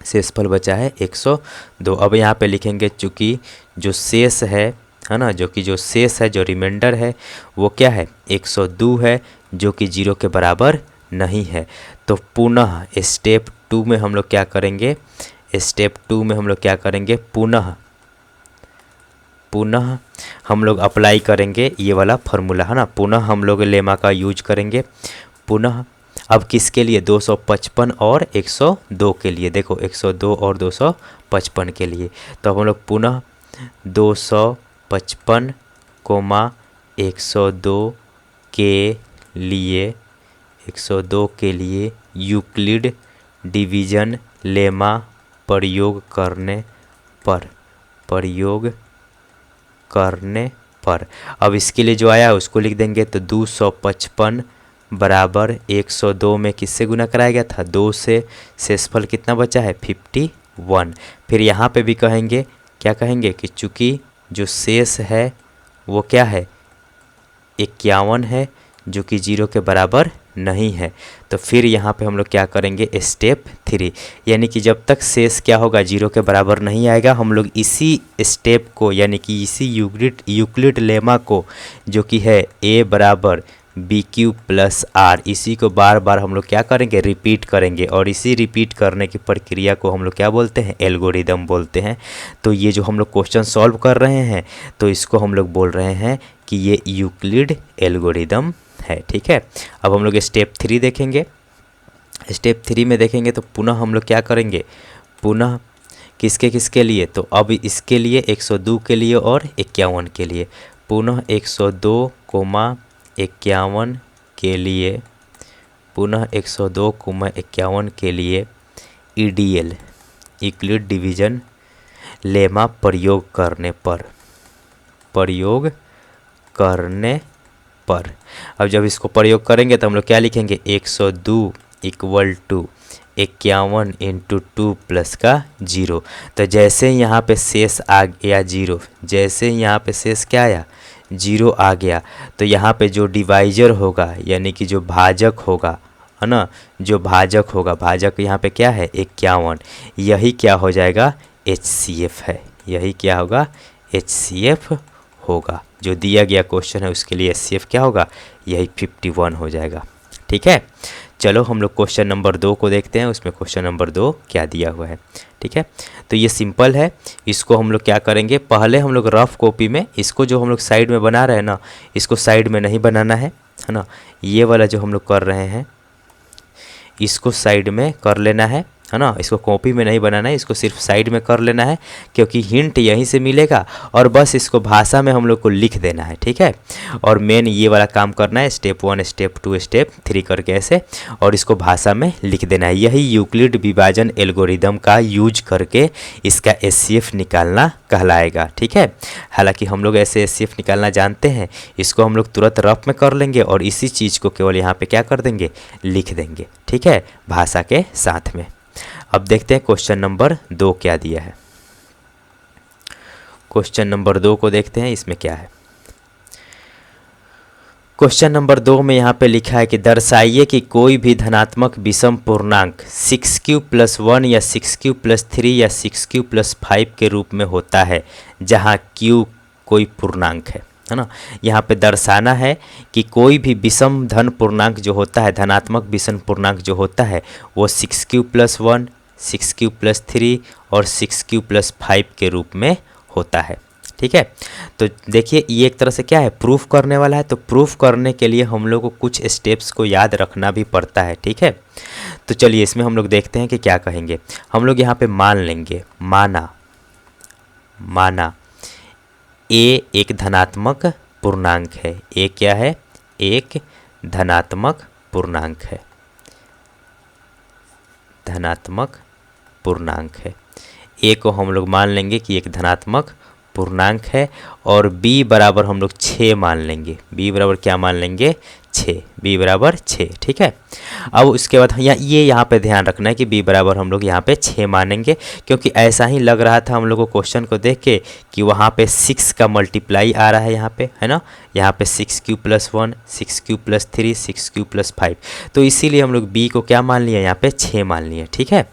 शेषफल बचा है 102। अब यहाँ पे लिखेंगे, चूँकि जो शेष है ना, जो शेष है, जो रिमाइंडर है वो क्या है, 102 है, जो कि 0 के बराबर नहीं है। तो पुनः स्टेप 2 में हम लोग क्या करेंगे, स्टेप 2 में हम लोग क्या करेंगे, पुनः हम लोग अप्लाई करेंगे ये वाला फार्मूला, है ना। पुनः हम लोग लेमा का यूज करेंगे, पुनः। अब किसके लिए, 255 और 102 के लिए। देखो, 102 और 255 के लिए। तो हम लोग पुनः 255, 102 के लिए यूक्लिड डिवीज़न लेमा प्रयोग करने पर। अब इसके लिए जो आया है उसको लिख देंगे, तो 255 बराबर 102 में किससे गुना कराया गया था, 2 से। शेषफल कितना बचा है, 51। फिर यहाँ पे भी कहेंगे, क्या कहेंगे कि चूँकि जो शेष है वो क्या है, 51 है, जो कि 0 के बराबर नहीं है। तो फिर यहाँ पे हम लोग क्या करेंगे, स्टेप 3, यानी कि जब तक शेष क्या होगा, 0 के बराबर नहीं आएगा, हम लोग इसी स्टेप को, यानी कि इसी यूक्लिड लेमा को, जो कि है A बराबर बी क्यू प्लस आर, इसी को बार बार हम लोग क्या करेंगे, रिपीट करेंगे, और इसी रिपीट करने की प्रक्रिया को हम लोग क्या बोलते हैं, एल्गोरिदम बोलते हैं। तो ये जो हम लोग क्वेश्चन सॉल्व कर रहे हैं तो इसको हम लोग बोल रहे हैं कि ये यूक्लिड एल्गोरिदम है। ठीक है, अब हम लोग स्टेप 3 देखेंगे। स्टेप 3 में देखेंगे तो पुनः हम लोग क्या करेंगे, पुनः किसके किसके लिए, तो अब इसके लिए 102 के लिए और 51 के लिए, पुनः 102,51 के लिए, पुनः 102,51 के लिए ईडीएल यूक्लिड डिवीजन लेमा प्रयोग करने पर। अब जब इसको प्रयोग करेंगे तो हम लोग क्या लिखेंगे, 102 इक्वल टू 51 इंटू 2 प्लस का 0। तो जैसे यहाँ पे शेष आ गया 0, जैसे यहाँ पे शेष क्या आया, 0 आ गया, तो यहाँ पे जो डिवाइजर होगा यानी कि जो भाजक होगा, है ना, जो भाजक होगा, भाजक यहाँ पे क्या है 51, यही क्या हो जाएगा, HCF है, यही क्या होगा, HCF होगा। जो दिया गया क्वेश्चन है उसके लिए HCF क्या होगा, यही 51 हो जाएगा। ठीक है, चलो हम लोग क्वेश्चन नंबर 2 को देखते हैं, उसमें क्वेश्चन नंबर 2 क्या दिया हुआ है। ठीक है, तो ये सिंपल है, इसको हम लोग क्या करेंगे, पहले हम लोग रफ कॉपी में इसको जो हम लोग साइड में बना रहे हैं ना, इसको साइड में नहीं बनाना है ना, ये वाला जो हम लोग कर रहे हैं इसको साइड में कर लेना है ना, इसको कॉपी में नहीं बनाना है, इसको सिर्फ साइड में कर लेना है, क्योंकि हिंट यहीं से मिलेगा और बस इसको भाषा में हम लोग को लिख देना है। ठीक है, और मेन ये वाला काम करना है, स्टेप 1 स्टेप 2 स्टेप 3 करके ऐसे, और इसको भाषा में लिख देना है। यही यूक्लिड विभाजन एल्गोरिदम का यूज करके इसका HCF निकालना कहलाएगा। ठीक है, हालांकि हम लोग ऐसे HCF निकालना जानते हैं, इसको हम लोग तुरंत रफ में कर लेंगे और इसी चीज़ को केवल यहाँ पे क्या कर देंगे, लिख देंगे। ठीक है, भाषा के साथ में। अब देखते हैं क्वेश्चन नंबर 2 क्या दिया है। क्वेश्चन नंबर 2 को देखते हैं, इसमें क्या है। क्वेश्चन नंबर 2 में यहाँ पे लिखा है कि दर्शाइए कि कोई भी धनात्मक विषम पूर्णांक 6q+1 या 6q+3 या 6q+5 के रूप में होता है जहाँ q कोई पूर्णांक है ना। यहाँ पे दर्शाना है कि कोई भी विषम धन पूर्णांक जो होता है, धनात्मक विषम पूर्णांक जो होता है वो 6q+1, 6q+3 और 6q+5 के रूप में होता है। ठीक है, तो देखिए ये एक तरह से क्या है, प्रूफ करने वाला है, तो प्रूफ करने के लिए हम लोग को कुछ स्टेप्स को याद रखना भी पड़ता है। ठीक है, तो चलिए इसमें हम लोग देखते हैं कि क्या कहेंगे। हम लोग यहाँ पे मान लेंगे, माना ए एक धनात्मक पूर्णांक है, ए क्या है, एक धनात्मक पूर्णांक है, धनात्मक पूर्णांक है। ए को हम लोग मान लेंगे कि एक धनात्मक पूर्णांक है, और b बराबर हम लोग 6 मान लेंगे, b बराबर क्या मान लेंगे, 6, b बराबर 6। ठीक है, अब उसके बाद ये यहाँ पे ध्यान रखना है कि b बराबर हम लोग यहाँ पे 6 मानेंगे, क्योंकि ऐसा ही लग रहा था हम लोग को क्वेश्चन को देख के कि वहाँ पे 6 का मल्टीप्लाई आ रहा है यहाँ पे, है ना, यहाँ पे 6q+1, 6q+3, 6q+5, तो इसीलिए हम लोग b को क्या मान लिया, यहाँ पे 6 मान लिए। ठीक है,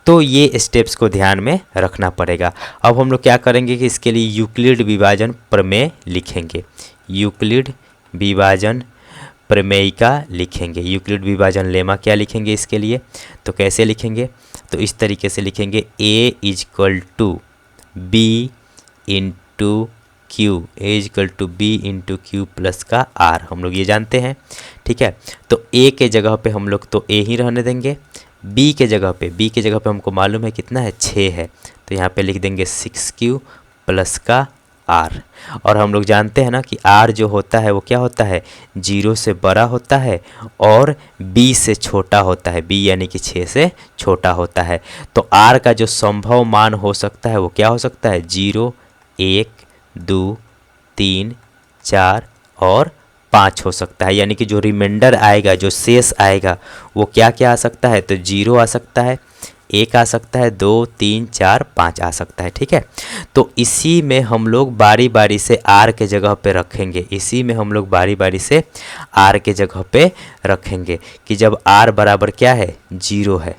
तो ये स्टेप्स को ध्यान में रखना पड़ेगा। अब हम लोग क्या करेंगे कि इसके लिए यूक्लिड विभाजन प्रमेय लिखेंगे, यूक्लिड विभाजन प्रमेयिका लिखेंगे, यूक्लिड विभाजन लेमा क्या लिखेंगे इसके लिए, तो कैसे लिखेंगे, तो इस तरीके से लिखेंगे, a = b into Q, b into Q plus का r, हम लोग ये जानते हैं। ठीक है, तो a के जगह पे हम लोग तो a ही रहने देंगे, b के जगह पे हमको मालूम है कितना है, 6 है, तो यहाँ पे लिख देंगे 6q प्लस का r, और हम लोग जानते हैं ना कि r जो होता है वो क्या होता है, 0 से बड़ा होता है और b से छोटा होता है, b यानी कि 6 से छोटा होता है। तो r का जो संभव मान हो सकता है वो क्या हो सकता है, 0, 1, 2, 3, 4 और 5 हो सकता है, यानी कि जो रिमाइंडर आएगा, जो शेष आएगा वो क्या क्या आ सकता है, तो 0 आ सकता है, 1 आ सकता है, 2, 3, 4, 5 आ सकता है। ठीक है, तो इसी में हम लोग बारी बारी से r के जगह पे रखेंगे, इसी में हम लोग बारी बारी से r के जगह पे रखेंगे कि जब r बराबर क्या है, 0 है,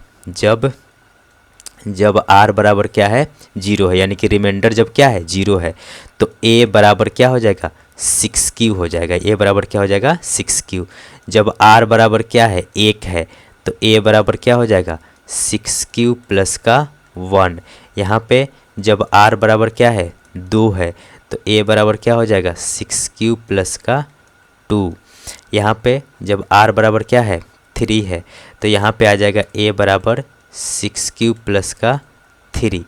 जब r बराबर क्या है, 0 है, यानी कि रिमाइंडर जब क्या है, 0 है, तो a बराबर क्या हो जाएगा, 6 क्यू हो जाएगा। ए बराबर क्या हो जाएगा 6 क्यू। जब आर बराबर क्या है 1 है तो ए बराबर क्या हो जाएगा 6 क्यू प्लस का 1। यहाँ पे जब आर बराबर क्या है 2 है तो ए बराबर क्या हो जाएगा 6 क्यू प्लस का 2। यहाँ पे जब आर बराबर क्या है 3 है तो यहाँ पे आ जाएगा ए बराबर 6 क्यू प्लस का 3।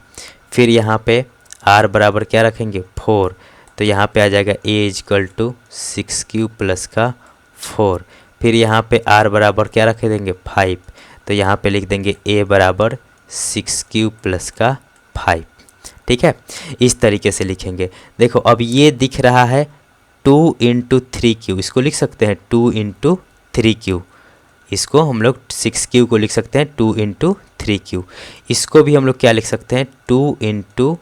फिर यहाँ पे आर बराबर क्या रखेंगे 4 तो यहाँ पे आ जाएगा ए इजकल टू 6 क्यू प्लस का 4। फिर यहाँ पे आर बराबर क्या रख देंगे 5 तो यहाँ पे लिख देंगे ए बराबर 6 क्यू प्लस का 5। ठीक है, इस तरीके से लिखेंगे। देखो अब ये दिख रहा है 2 इंटू 3 क्यू, इसको लिख सकते हैं 2 इंटू 3 क्यू। इसको हम लोग 6 क्यू को लिख सकते हैं 2 इंटू 3 क्यू। इसको भी हम लोग क्या लिख सकते हैं 2 इंटू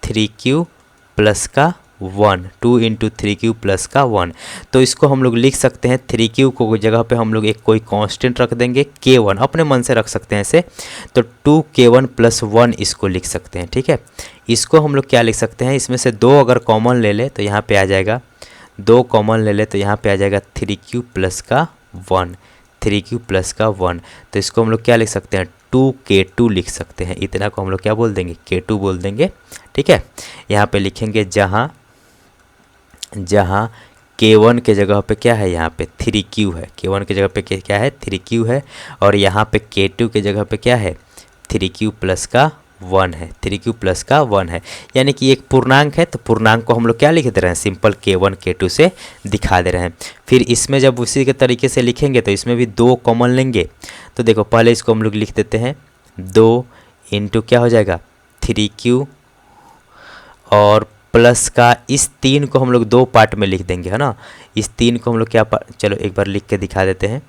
3 क्यू प्लस का 1, 2 इंटू 3 क्यू प्लस का 1। तो इसको हम लोग लिख सकते हैं 3 क्यू को जगह पे हम लोग एक कोई कांस्टेंट रख देंगे k1, अपने मन से रख सकते हैं ऐसे। तो 2k1 प्लस 1 इसको लिख सकते हैं। ठीक है, इसको हम लोग क्या लिख सकते हैं, इसमें से 2 अगर कॉमन ले ले तो यहाँ पे आ जाएगा 2 कॉमन ले ले तो यहाँ पे आ जाएगा 3 क्यू प्लस का 1, 3 क्यू प्लस का 1। तो इसको हम लोग क्या लिख सकते हैं 2k2 लिख सकते हैं। इतना को हम लोग क्या बोल देंगे k2 बोल देंगे। ठीक है, यहाँ पे लिखेंगे जहाँ k1 के जगह पे क्या है यहाँ पे 3q है, k1 के जगह पे क्या है 3q है, और यहाँ पे k2 के जगह पे क्या है 3q प्लस का 1 है, 3q प्लस का 1 है। यानी कि एक पूर्णांक है तो पूर्णांक को हम लोग क्या लिख दे रहे हैं सिंपल k1 k2 से दिखा दे रहे हैं। फिर इसमें जब उसी के तरीके से लिखेंगे तो इसमें भी 2 कॉमन लेंगे। तो देखो पहले इसको हम लोग लिख देते हैं 2 इंटू क्या हो जाएगा 3q और प्लस का इस 3 को हम लोग 2 पार्ट में लिख देंगे, है ना। इस 3 को हम लोग क्या चलो एक बार लिख के दिखा देते हैं,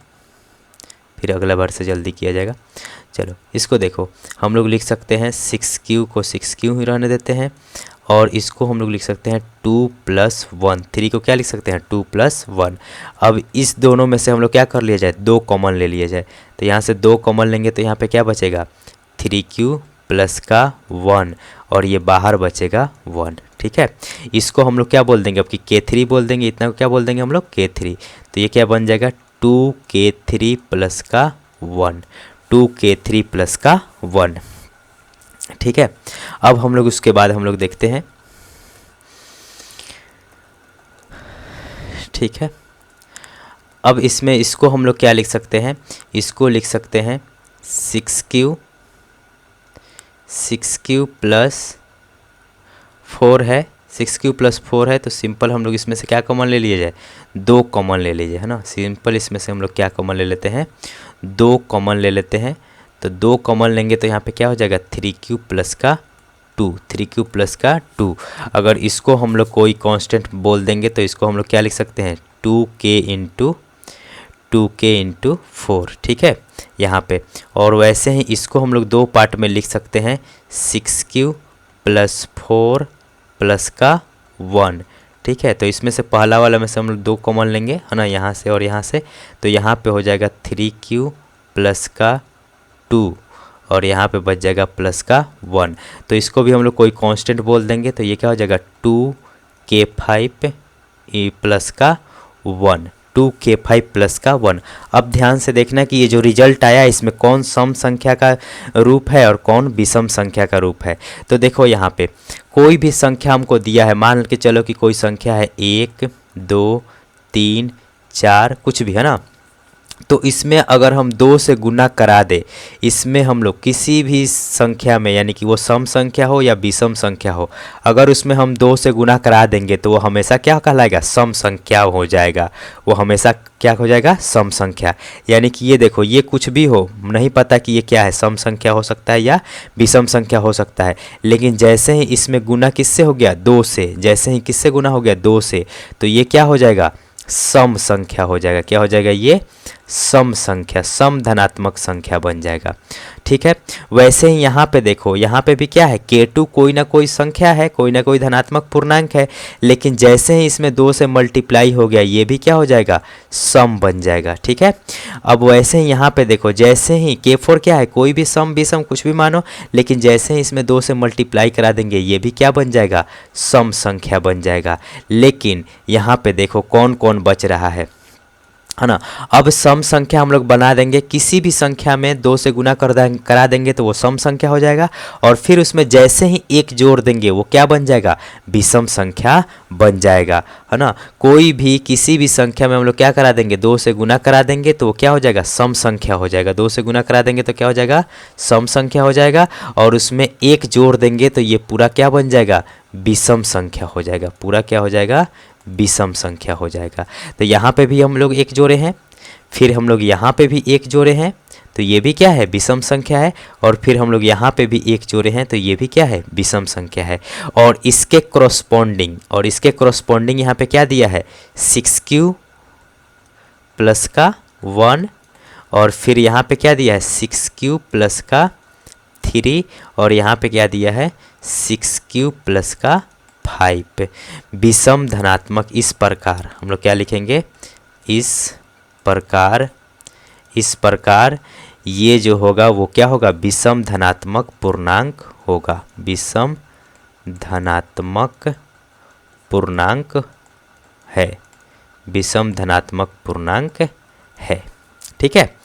फिर अगला बार से जल्दी किया जाएगा। चलो इसको देखो हम लोग लिख सकते हैं 6q को 6q ही रहने देते हैं, और इसको हम लोग लिख सकते हैं 2 प्लस 1, 3 को क्या लिख सकते हैं 2 प्लस 1। अब इस दोनों में से हम लोग क्या कर लिया जाए 2 कॉमन ले लिया जाए। तो यहाँ से 2 कॉमन लेंगे तो यहाँ पे क्या बचेगा 3q प्लस का 1, और ये बाहर बचेगा 1। ठीक है, इसको हम लोग क्या बोल देंगे अब कि k3 बोल देंगे। इतना को क्या बोल देंगे हम लोग k3। तो ये क्या बन जाएगा 2k3 प्लस का 1, 2k3 प्लस का 1। ठीक है, अब हम लोग उसके बाद हम लोग देखते हैं। ठीक है, अब इसमें इसको हम लोग क्या लिख सकते हैं, इसको लिख सकते हैं 6q प्लस 4 है, 6q प्लस 4 है। तो सिंपल हम लोग इसमें से क्या कॉमन ले लिए जाए 2 कॉमन ले लीजिए, है ना। सिंपल इसमें से हम लोग क्या कॉमन ले लेते हैं 2 कॉमन ले लेते हैं। तो 2 कॉमन लेंगे तो यहाँ पे क्या हो जाएगा 3q प्लस का 2, 3q प्लस का 2। अगर इसको हम लोग कोई कांस्टेंट बोल देंगे तो इसको हम लोग क्या लिख सकते हैं 2k इंटू 4। ठीक है यहाँ पे, और वैसे ही इसको हम लोग 2 पार्ट में लिख सकते हैं 6q प्लस 4 प्लस का 1। ठीक है, तो इसमें से पहला वाला में से हम लोग 2 कॉमन लेंगे, है ना, यहाँ से और यहाँ से। तो यहाँ पे हो जाएगा 3q प्लस का 2, और यहाँ पे बच जाएगा प्लस का 1। तो इसको भी हम लोग कोई कांस्टेंट बोल देंगे तो ये क्या हो जाएगा 2k5 प्लस का 1, 2k5 प्लस का 1। अब ध्यान से देखना कि ये जो रिजल्ट आया इसमें कौन सम संख्या का रूप है और कौन विषम संख्या का रूप है। तो देखो यहाँ पे कोई भी संख्या हमको दिया है, मान के चलो कि कोई संख्या है 1 2 3 4 कुछ भी, है ना। तो इसमें अगर हम 2 से गुना करा दे, इसमें हम लोग किसी भी संख्या में, यानी कि वो सम संख्या हो या विषम संख्या हो, अगर उसमें हम 2 से गुना करा देंगे तो वो हमेशा क्या कहलाएगा सम संख्या हो जाएगा। वो हमेशा क्या हो जाएगा सम संख्या। यानी कि ये देखो ये कुछ भी हो, नहीं पता कि ये क्या है, सम संख्या हो सकता है या विषम संख्या हो सकता है, लेकिन जैसे ही इसमें गुना किससे हो गया 2 से, जैसे ही किससे गुना हो गया 2 से, तो ये क्या हो जाएगा सम संख्या हो जाएगा। क्या हो जाएगा ये सम संख्या, सम धनात्मक संख्या बन जाएगा। ठीक है, वैसे ही यहाँ पे देखो, यहाँ पे भी क्या है, K2 कोई ना कोई संख्या है, कोई ना कोई धनात्मक पूर्णांक है, लेकिन जैसे ही इसमें 2 से मल्टीप्लाई हो गया ये भी क्या हो जाएगा, सम बन जाएगा। ठीक है, अब वैसे ही यहाँ पे देखो, जैसे ही K4 क्या है, कोई भी सम विषम कुछ भी मानो, लेकिन जैसे ही इसमें 2 से मल्टीप्लाई करा देंगे ये भी क्या बन जाएगा, सम संख्या बन जाएगा। लेकिन यहाँ पे देखो कौन कौन बच रहा है ना। अब सम संख्या हम लोग बना देंगे, किसी भी संख्या में 2 से गुना करा देंगे तो वो सम संख्या हो जाएगा, और फिर उसमें जैसे ही 1 जोड़ देंगे वो क्या बन जाएगा, विषम संख्या बन जाएगा, है ना। कोई भी किसी भी संख्या में हम लोग क्या करा देंगे, 2 से गुना करा देंगे तो वो क्या हो जाएगा, सम संख्या हो जाएगा। 2 से गुना करा देंगे तो क्या हो जाएगा, सम संख्या हो जाएगा, और उसमें 1 जोड़ देंगे तो ये पूरा क्या बन जाएगा, विषम संख्या हो जाएगा। पूरा क्या हो जाएगा, विषम संख्या हो जाएगा। तो यहाँ पे भी हम लोग 1 जोड़े हैं, फिर हम लोग यहाँ पे भी 1 जोड़े हैं, तो ये भी क्या है, विषम संख्या है, और फिर हम लोग यहाँ पे भी 1 जोड़े हैं तो ये भी क्या है, विषम संख्या है। और इसके करस्पॉन्डिंग यहाँ पे क्या दिया है, 6q प्लस का 1, और फिर यहाँ पे क्या दिया है, 6q प्लस का 3, और यहाँ पे क्या दिया है, 6q प्लस का 5। विषम धनात्मक, इस प्रकार हम लोग क्या लिखेंगे, इस प्रकार ये जो होगा वो क्या होगा, विषम धनात्मक पूर्णांक होगा। विषम धनात्मक पूर्णांक है, विषम धनात्मक पूर्णांक है। ठीक है,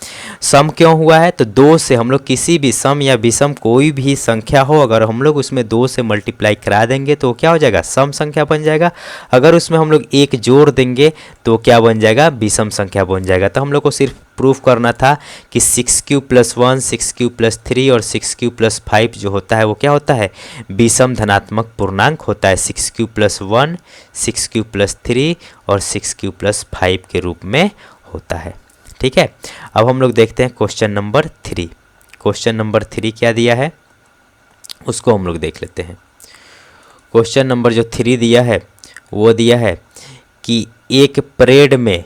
सम क्यों हुआ है, तो 2 से हम लोग किसी भी सम या विषम कोई भी संख्या हो, अगर हम लोग उसमें 2 से मल्टीप्लाई करा देंगे तो क्या हो जाएगा, सम संख्या बन जाएगा। अगर उसमें हम लोग 1 जोड़ देंगे तो क्या बन जाएगा, विषम संख्या बन जाएगा। तो हम लोग को सिर्फ प्रूफ करना था कि 6q प्लस 1, 6q प्लस 3 और 6q प्लस 5 जो होता है वो क्या होता है, विषम धनात्मक पूर्णांक होता है। 6q प्लस 1, 6q प्लस 3 और 6q प्लस 5 के रूप में होता है। ठीक है, अब हम लोग देखते हैं क्वेश्चन नंबर 3। क्वेश्चन नंबर 3 क्या दिया है उसको हम लोग देख लेते हैं। क्वेश्चन नंबर जो 3 दिया है वो दिया है कि एक परेड में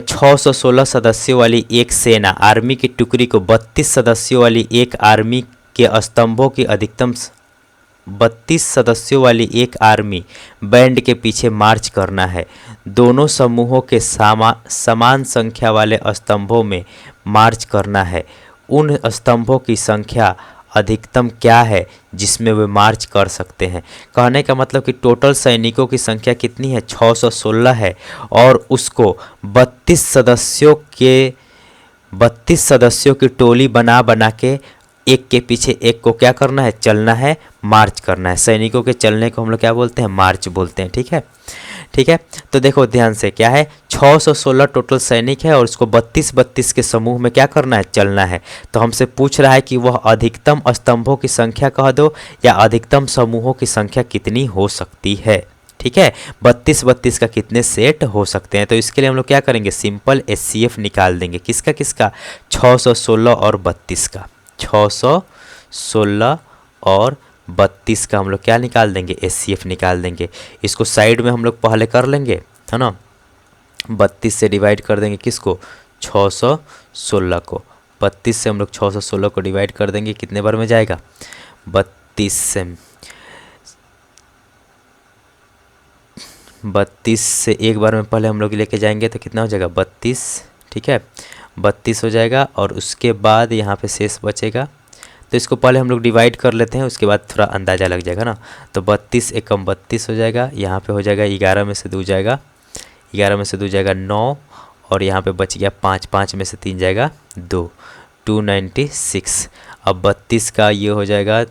616 सदस्यों वाली एक सेना आर्मी की टुकड़ी को 32 सदस्यों वाली एक आर्मी के स्तंभों की अधिकतम 32 सदस्यों वाली एक आर्मी बैंड के पीछे मार्च करना है। दोनों समूहों के समान संख्या वाले स्तंभों में मार्च करना है। उन स्तंभों की संख्या अधिकतम क्या है जिसमें वे मार्च कर सकते हैं। कहने का मतलब कि टोटल सैनिकों की संख्या कितनी है, 616 है, और उसको 32 सदस्यों की टोली बना के एक के पीछे एक को क्या करना है, चलना है, मार्च करना है। सैनिकों के चलने को हम लोग क्या बोलते हैं, मार्च बोलते हैं। ठीक है, तो देखो ध्यान से, क्या है, 616 टोटल सैनिक है और उसको 32 के समूह में क्या करना है, चलना है। तो हमसे पूछ रहा है कि वह अधिकतम स्तंभों की संख्या कह दो या अधिकतम समूहों की संख्या कितनी हो सकती है। ठीक है, 32 का कितने सेट हो सकते हैं। तो इसके लिए हम लोग क्या करेंगे, सिंपल HCF निकाल देंगे। किसका 616 और 32 का। 616 और 32 का हम लोग क्या निकाल देंगे, HCF निकाल देंगे। इसको साइड में हम लोग पहले कर लेंगे, है ना। 32 से डिवाइड कर देंगे किसको, 616 को। 32 से हम लोग 616 को डिवाइड कर देंगे, कितने बार में जाएगा, 32 से एक बार में पहले हम लोग लेके जाएंगे तो कितना हो जाएगा, 32। ठीक है, 32 हो जाएगा, और उसके बाद यहाँ पे शेष बचेगा। तो इसको पहले हम लोग डिवाइड कर लेते हैं, उसके बाद थोड़ा अंदाज़ा लग जाएगा ना। तो 32 एकम 32 हो जाएगा, यहाँ पे हो जाएगा 11 में से 2 जाएगा, 11 में से 2 जाएगा 9, और यहाँ पे बच गया 5, 5 में से 3 जाएगा 2, 296। अब 32 का ये हो जाएगा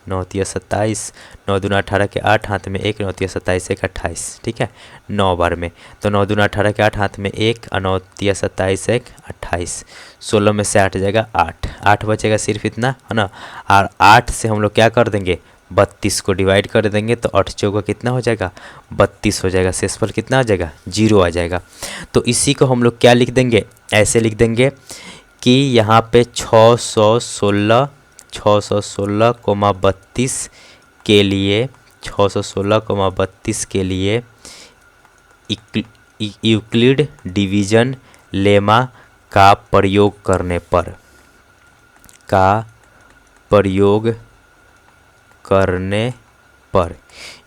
9 तिया 27, 9 दूना 18 के 8, हाथ में 1, 9 तिया 27 1 28। ठीक है, 9 बार में, तो 9 दूना 18 के 8, हाथ में 1, 9 तिया 27 1 28। 16 में से 8 जाएगा 8 बचेगा सिर्फ इतना, है ना। और 8 से हम लोग क्या कर देंगे, 32 को डिवाइड कर देंगे, तो 8 चौका कितना हो जाएगा, 32 हो जाएगा। शेषफल कितना आ जाएगा, 0 आ जाएगा। तो इसी को हम लोग क्या लिख देंगे, ऐसे लिख देंगे कि यहाँ पे 616, 32 के लिए 616,32 के लिए यूक्लिड डिवीजन लेमा का प्रयोग करने पर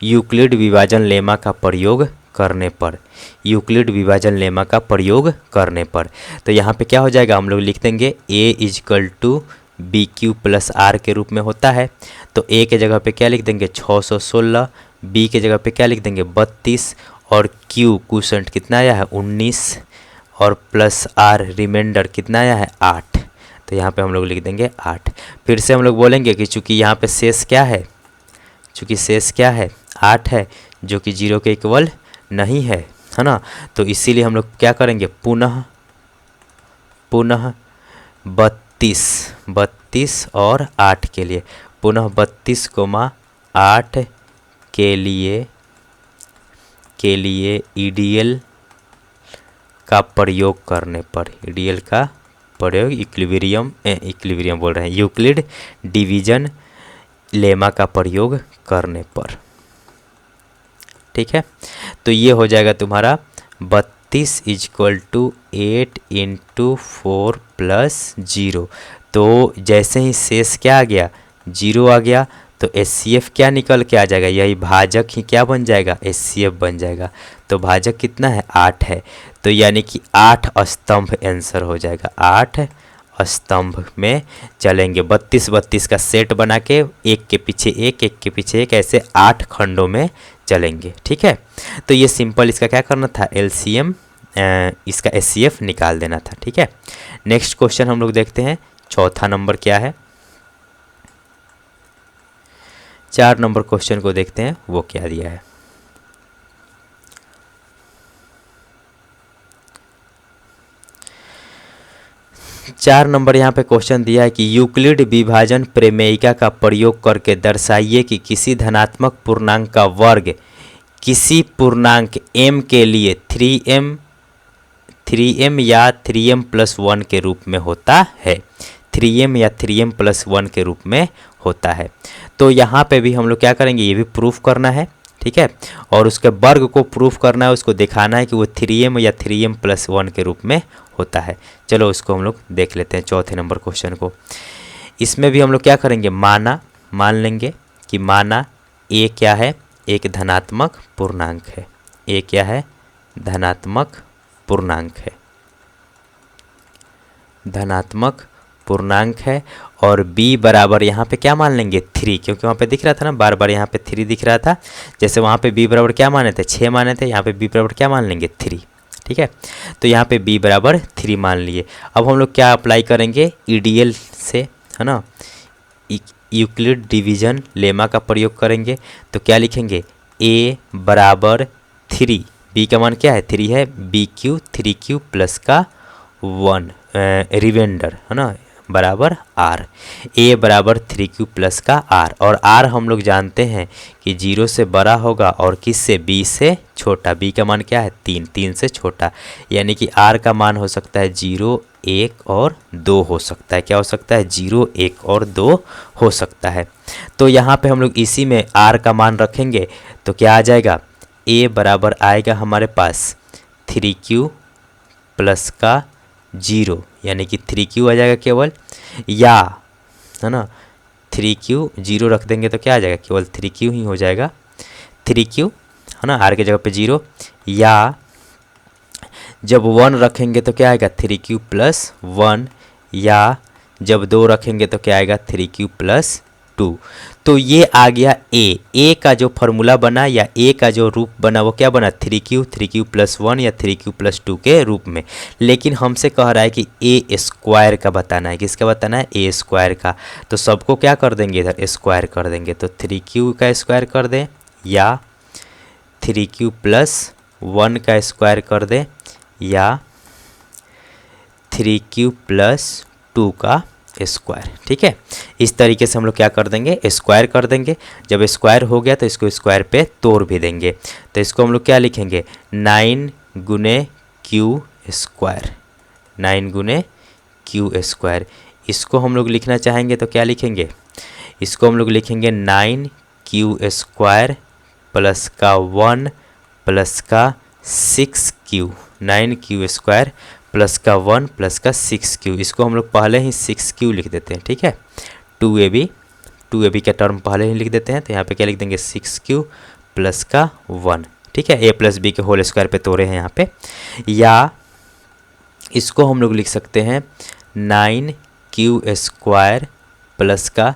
यूक्लिड विभाजन लेमा का प्रयोग करने पर तो यहाँ पे क्या हो जाएगा, हम लोग लिख देंगे a equal to b q plus r के रूप में होता है। तो a के जगह पे क्या लिख देंगे 616, b के जगह पे क्या लिख देंगे 32 और q क्वोशंट कितना आया है 19 और प्लस r रिमाइंडर कितना आया है 8। तो यहाँ पे हम लोग लिख देंगे 8। फिर से हम लोग बोलेंगे कि चूँकि यहाँ पे शेष क्या है, 8 है जो कि 0 के इक्वल नहीं है ना, तो इसीलिए हम लोग क्या करेंगे पुनः 32 और 8 के लिए, पुनः 32,8 के लिए ईडीएल का प्रयोग करने पर, इक्विलिब्रियम बोल रहे हैं, यूक्लिड डिवीजन लेमा का प्रयोग करने पर। ठीक है, तो ये हो जाएगा तुम्हारा 32 इजक्वल टू 8 इंटू 4 प्लस 0। तो जैसे ही शेष क्या आ गया 0 आ गया, तो एचसीएफ क्या निकल के आ जाएगा, यही भाजक ही क्या बन जाएगा एचसीएफ बन जाएगा। तो भाजक कितना है 8 है, तो यानी कि 8 स्तंभ आंसर हो जाएगा, 8 स्तंभ में चलेंगे। 32 का सेट बना के एक के पीछे एक ऐसे 8 खंडों में चलेंगे। ठीक है, तो ये सिंपल इसका क्या करना था एलसीएम, इसका एचसीएफ निकाल देना था। ठीक है, नेक्स्ट क्वेश्चन हम लोग देखते हैं, चौथा नंबर क्या है। 4 नंबर क्वेश्चन को देखते हैं वो क्या दिया है। चार नंबर यहाँ पे क्वेश्चन दिया है कि यूक्लिड विभाजन प्रमेयिका का प्रयोग करके दर्शाइए कि किसी धनात्मक पूर्णांक का वर्ग किसी पूर्णांक m के लिए 3m या 3m प्लस 1 के रूप में होता है, 3m या 3m प्लस 1 के रूप में होता है। तो यहाँ पे भी हम लोग क्या करेंगे, ये भी प्रूफ करना है। ठीक है, और उसके वर्ग को प्रूफ करना है, उसको दिखाना है कि वो 3m या 3m प्लस 1 के रूप में होता है। चलो उसको हम लोग देख लेते हैं चौथे नंबर क्वेश्चन को। इसमें भी हम लोग क्या करेंगे, मान लेंगे कि माना a क्या है, एक धनात्मक पूर्णांक है, a क्या है धनात्मक पूर्णांक है और b बराबर यहाँ पे क्या मान लेंगे 3, क्योंकि वहाँ पे दिख रहा था ना बार बार यहाँ पे 3 दिख रहा था। जैसे वहाँ पे b बराबर क्या माने थे 6 माने थे, यहाँ पे b बराबर क्या मान लेंगे 3। ठीक है, तो यहाँ पे b बराबर 3 मान लिए। अब हम लोग क्या अप्लाई करेंगे ईडीएल से, है ना, यूक्लिड डिवीजन लेमा का प्रयोग करेंगे। तो क्या लिखेंगे a बराबर 3, b का मान क्या है 3 है,3q प्लस का 1 रिमाइंडर है ना बराबर r, a बराबर 3q प्लस का r, और r हम लोग जानते हैं कि 0 से बड़ा होगा और किस से b से छोटा, b का मान क्या है 3 से छोटा, यानी कि r का मान हो सकता है 0, 1 और 2 हो सकता है। क्या हो सकता है 0, 1 और 2 हो सकता है। तो यहाँ पे हम लोग इसी में r का मान रखेंगे तो क्या आ जाएगा, a बराबर आएगा हमारे पास 3q प्लस का 0, यानी कि 3q आ जाएगा केवल, या है ना 3q 0 रख देंगे तो क्या आ जाएगा केवल 3q ही हो जाएगा, 3q है ना r के जगह पे 0, या जब 1 रखेंगे तो क्या आएगा 3q प्लस 1, या जब 2 रखेंगे तो क्या आएगा 3q प्लस 2। तो ये आ गया a का जो फॉर्मूला बना या a का जो रूप बना वो क्या बना 3q प्लस 1 या 3q प्लस 2 के रूप में। लेकिन हमसे कह रहा है कि a स्क्वायर का बताना है, किसका बताना है a स्क्वायर का। तो सबको क्या कर देंगे इधर स्क्वायर कर देंगे, तो 3q का स्क्वायर कर दें या 3q प्लस 1 का स्क्वायर कर दें या 3q प्लस 2 का स्क्वायर। ठीक है, इस तरीके से हम लोग क्या कर देंगे स्क्वायर कर देंगे। जब स्क्वायर हो गया तो इसको स्क्वायर पे तोड़ भी देंगे। तो इसको हम लोग क्या लिखेंगे 9 गुने क्यू स्क्वायर, 9 गुने क्यू स्क्वायर। इसको हम लोग लिखना चाहेंगे तो क्या लिखेंगे, इसको हम लोग लिखेंगे 9q स्क्वायर प्लस का 1 प्लस का 6q, 9q² प्लस का 1 प्लस का 6q, इसको हम लोग पहले ही 6q लिख देते हैं, ठीक है। 2ab का टर्म पहले ही लिख देते हैं, तो यहाँ पे क्या लिख देंगे 6q प्लस का 1, ठीक है। a प्लस बी के होल स्क्वायर पे तोड़े हैं यहाँ पे, या इसको हम लोग लिख सकते हैं 9q² प्लस का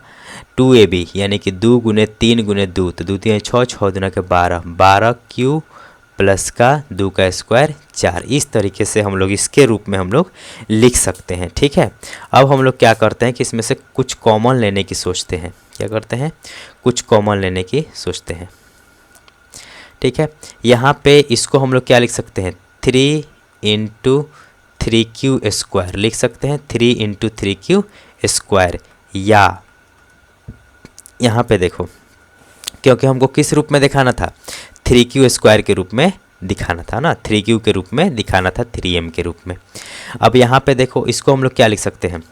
2ab, यानी कि 2 गुने 3 गुने 2, तो 2 3 6, 6 दूना के 12, 12q प्लस का 2 का स्क्वायर 4। इस तरीके से हम लोग इसके रूप में हम लोग लिख सकते हैं, ठीक है। अब हम लोग क्या करते हैं कि इसमें से कुछ कॉमन लेने की सोचते हैं। क्या करते हैं? कुछ कॉमन लेने की सोचते हैं, ठीक है। यहाँ पे इसको हम लोग क्या लिख सकते हैं 3 × 3q² लिख सकते हैं, 3 × 3q², या यहाँ पे देखो, क्योंकि हमको किस रूप में दिखाना था 3q² के रूप में दिखाना था ना, 3q के रूप में दिखाना था 3m के रूप में। अब यहाँ पे देखो, इसको हम लोग क्या लिख सकते हैं,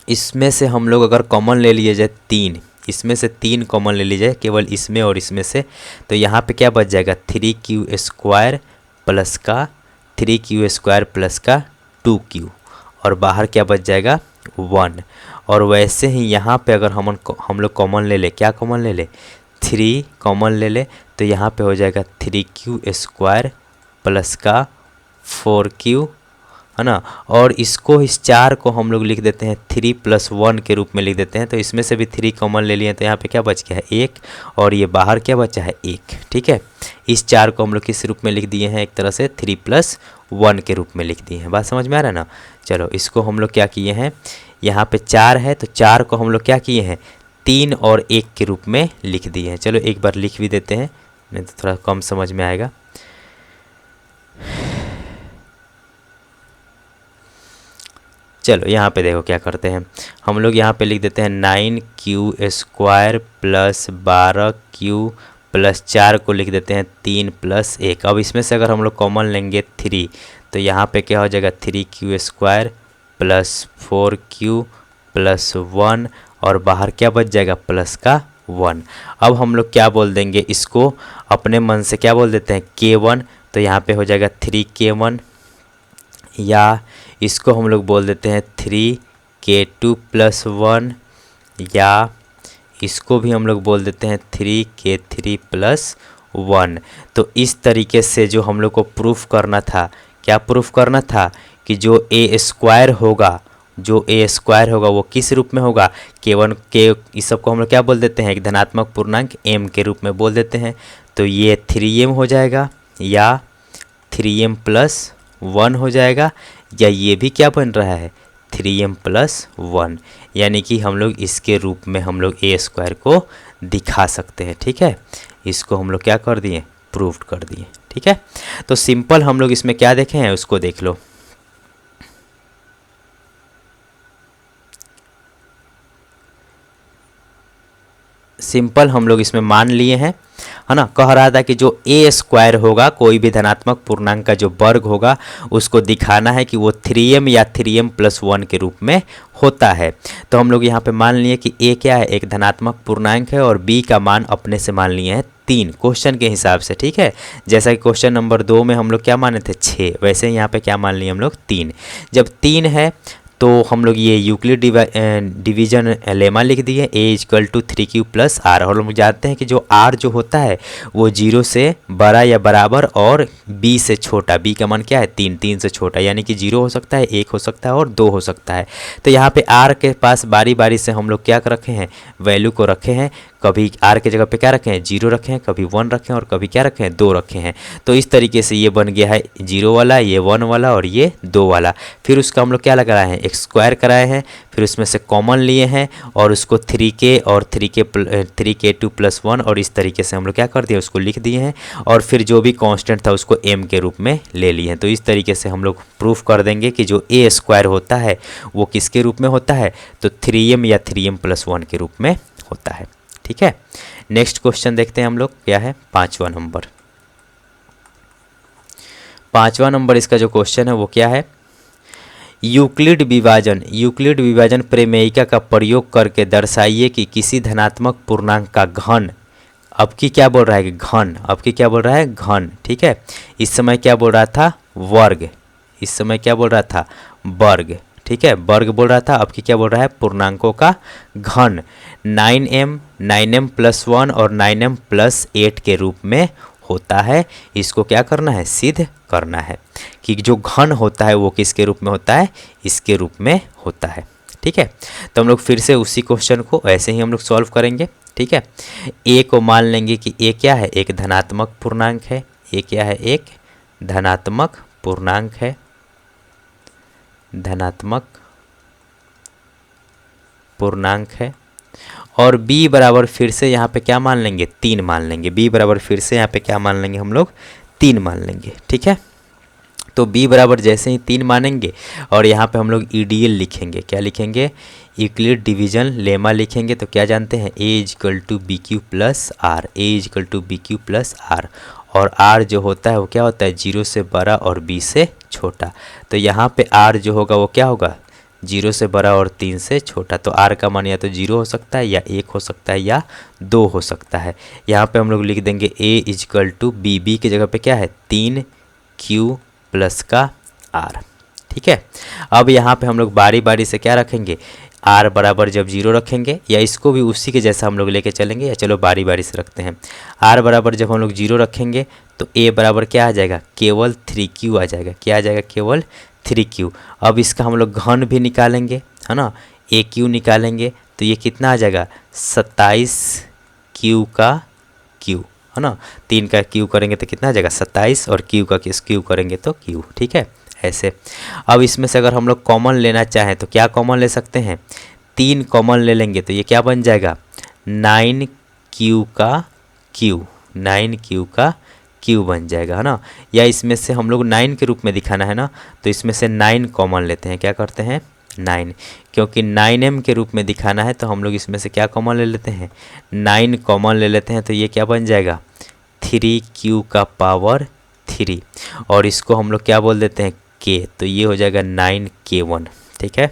इसमें से हम लोग अगर कॉमन ले लिए जाए 3, इसमें से 3 कॉमन ले लीजिए केवल इसमें और इसमें से, तो यहाँ पे क्या बच जाएगा 3q² प्लस का 3q² प्लस का 2q, और बाहर क्या बच जाएगा 1। और वैसे ही यहाँ पे अगर हम लोग कॉमन ले ले, क्या कॉमन ले ले 3 कॉमन ले ले, तो यहाँ पे हो जाएगा 3q² प्लस का 4q, है ना। और इसको, इस 4 को हम लोग लिख देते हैं 3 + 1 के रूप में लिख देते हैं, तो इसमें से भी 3 कॉमन ले लिए, तो यहाँ पे क्या बच गया है 1, और ये बाहर क्या बचा है 1, ठीक है। इस 4 को हम लोग किस रूप में लिख दिए हैं, एक तरह से 3 + 1 के रूप में लिख दिए हैं। बात समझ में आ रहा है ना। चलो, इसको हम लोग क्या किए हैं, यहाँ पे 4 है तो 4 को हम लोग क्या किए हैं 3 और 1 के रूप में लिख दिए हैं। चलो एक बार लिख भी देते हैं, नहीं तो थोड़ा कम समझ में आएगा। चलो यहाँ पे देखो क्या करते हैं हम लोग, यहाँ पे लिख देते हैं 9q² प्लस 12q प्लस 4 को लिख देते हैं 3 + 1। अब इसमें से अगर हम लोग कॉमन लेंगे 3, तो यहाँ पे क्या हो जाएगा 3q² प्लस 4q प्लस 1, और बाहर क्या बच जाएगा प्लस का 1। अब हम लोग क्या बोल देंगे, इसको अपने मन से क्या बोल देते हैं k1, तो यहाँ पे हो जाएगा 3k1, या इसको हम लोग बोल देते हैं 3k2 + 1, या इसको भी हम लोग बोल देते हैं 3k3 + 1। तो इस तरीके से जो हम लोग को प्रूफ करना था, क्या प्रूफ करना था कि जो a² होगा, जो a² होगा वो किस रूप में होगा k1 के, इस सब को हम लोग क्या बोल देते हैं एक धनात्मक पूर्णांक m के रूप में बोल देते हैं। तो ये 3m हो जाएगा, या 3m + 1 हो जाएगा, या ये भी क्या बन रहा है 3m + 1, यानी कि हम लोग इसके रूप में हम लोग a² को दिखा सकते हैं, ठीक है। इसको हम लोग क्या कर दिए, प्रूव कर दिए, ठीक है। तो सिंपल हम लोग इसमें क्या देखे हैं उसको देख लो। सिंपल हम लोग इसमें मान लिए हैं, है ना। कह रहा था कि जो a² होगा, कोई भी धनात्मक पूर्णांक का जो वर्ग होगा, उसको दिखाना है कि वो 3m या 3m + 1 के रूप में होता है। तो हम लोग यहाँ पे मान लिए कि a क्या है, एक धनात्मक पूर्णांक है, और b का मान अपने से मान लिए हैं 3 क्वेश्चन के हिसाब से, ठीक है। जैसा कि क्वेश्चन नंबर 2 में हम लोग क्या माने थे 6, वैसे यहाँ पे क्या मान लिए हम लोग 3। जब 3 है तो हम लोग ये यूक्लिड डिवीजन लेमा लिख दिए, a = 3q + r, और हम लोग जानते हैं कि जो r जो होता है वो 0 से बड़ा या बराबर और b से छोटा, b का मान क्या है 3, 3 से छोटा, यानी कि 0 हो सकता है, 1 हो सकता है और 2 हो सकता है। तो यहाँ पे r के पास बारी बारी से हम लोग क्या रखे हैं, वैल्यू को रखे हैं। कभी r के जगह पे क्या रखे हैं 0 रखे हैं, कभी 1 रखे हैं, और कभी क्या रखे हैं 2 रखे हैं। तो इस तरीके से ये बन गया है 0 वाला, ये 1 वाला और ये 2 वाला। फिर उसका हम लोग क्या लगाए हैं x² कराए हैं, फिर उसमें से कॉमन लिए हैं, और उसको 3k और 3k2 + 1, और इस तरीके से हम लोग क्या कर दिए उसको लिख दिए हैं, और फिर जो भी कांस्टेंट था उसको m के रूप में ले लिए हैं। तो इस तरीके से हम लोग प्रूफ कर देंगे कि जो a² होता है वो किसके रूप में होता है, तो 3m या 3m + 1 के रूप में होता है, ठीक है। नेक्स्ट क्वेश्चन देखते हैं हम लोग, क्या है 5वां नंबर। 5वां नंबर इसका जो क्वेश्चन है वो क्या है, यूक्लिड विभाजन प्रमेयिका का प्रयोग करके दर्शाइए कि किसी धनात्मक पूर्णांक का घन अब की क्या बोल रहा है कि घन, अब की क्या बोल रहा है घन, ठीक है। इस समय क्या बोल रहा था वर्ग, इस समय क्या बोल रहा था वर्ग, ठीक है, वर्ग बोल रहा था। अब की क्या बोल रहा है पूर्णांकों का घन। 9m 9m प्लस 1 और 9m प्लस 8 के रूप में होता है। इसको क्या करना है सिद्ध करना है कि जो घन होता है वो किसके रूप में होता है, इसके रूप में होता है, ठीक है। तो हम लोग फिर से उसी क्वेश्चन को ऐसे ही हम लोग सॉल्व करेंगे, ठीक है। ए को मान लेंगे कि ए क्या है, एक धनात्मक पूर्णांक है। ए क्या है, एक धनात्मक पूर्णांक है, धनात्मक पूर्णांक है। और b बराबर फिर से यहाँ पे क्या मान लेंगे 3 मान लेंगे। b बराबर फिर से यहाँ पे क्या मान लेंगे हम लोग 3 मान लेंगे, ठीक है। तो b बराबर जैसे ही 3 मानेंगे और यहाँ पे हम लोग ईडीएल लिखेंगे, क्या लिखेंगे यूक्लिड डिवीजन लेमा लिखेंगे। तो क्या जानते हैं a equal to b q plus r, a equal to b q plus r. और r जो होता है वो क्या होता है 0 से बड़ा और b से छोटा। तो यहाँ पे r जो होगा वो क्या होगा 0 से बड़ा और 3 से छोटा। तो r का मान या तो 0 हो सकता है या 1 हो सकता है या 2 हो सकता है। यहाँ पे हम लोग लिख देंगे a equal to b, b की जगह पे क्या है 3q प्लस का r, ठीक है। अब यहाँ पे हम लोग बारी बारी से क्या रखेंगे r बराबर जब 0 रखेंगे, या इसको भी उसी के जैसा हम लोग लेके चलेंगे, या चलो बारी बारी से रखते हैं। r बराबर जब हम लोग 0 रखेंगे तो a बराबर क्या आ जाएगा केवल 3q आ जाएगा, क्या आ जाएगा केवल 3q। अब इसका हम लोग घन भी निकालेंगे, है ना, aq निकालेंगे तो ये कितना आ जाएगा 27q का q, है ना। 3 का q करेंगे तो कितना आ जाएगा 27 और q का q करेंगे तो q, ठीक है ऐसे। अब इसमें से अगर हम लोग कॉमन लेना चाहें तो क्या कॉमन ले सकते हैं 3 कॉमन ले लेंगे तो ये क्या बन जाएगा 9q का q, 9q का q बन जाएगा, है ना। या इसमें से हम लोग 9 के रूप में दिखाना है ना, तो इसमें से 9 कॉमन लेते हैं, क्या करते हैं 9, क्योंकि 9m के रूप में दिखाना है तो हम लोग इसमें से क्या कॉमन ले लेते हैं 9 कॉमन ले लेते हैं। तो ये क्या बन जाएगा 3q का पावर 3, और इसको हम लोग क्या बोल देते हैं k, तो ये हो जाएगा 9k1, ठीक है।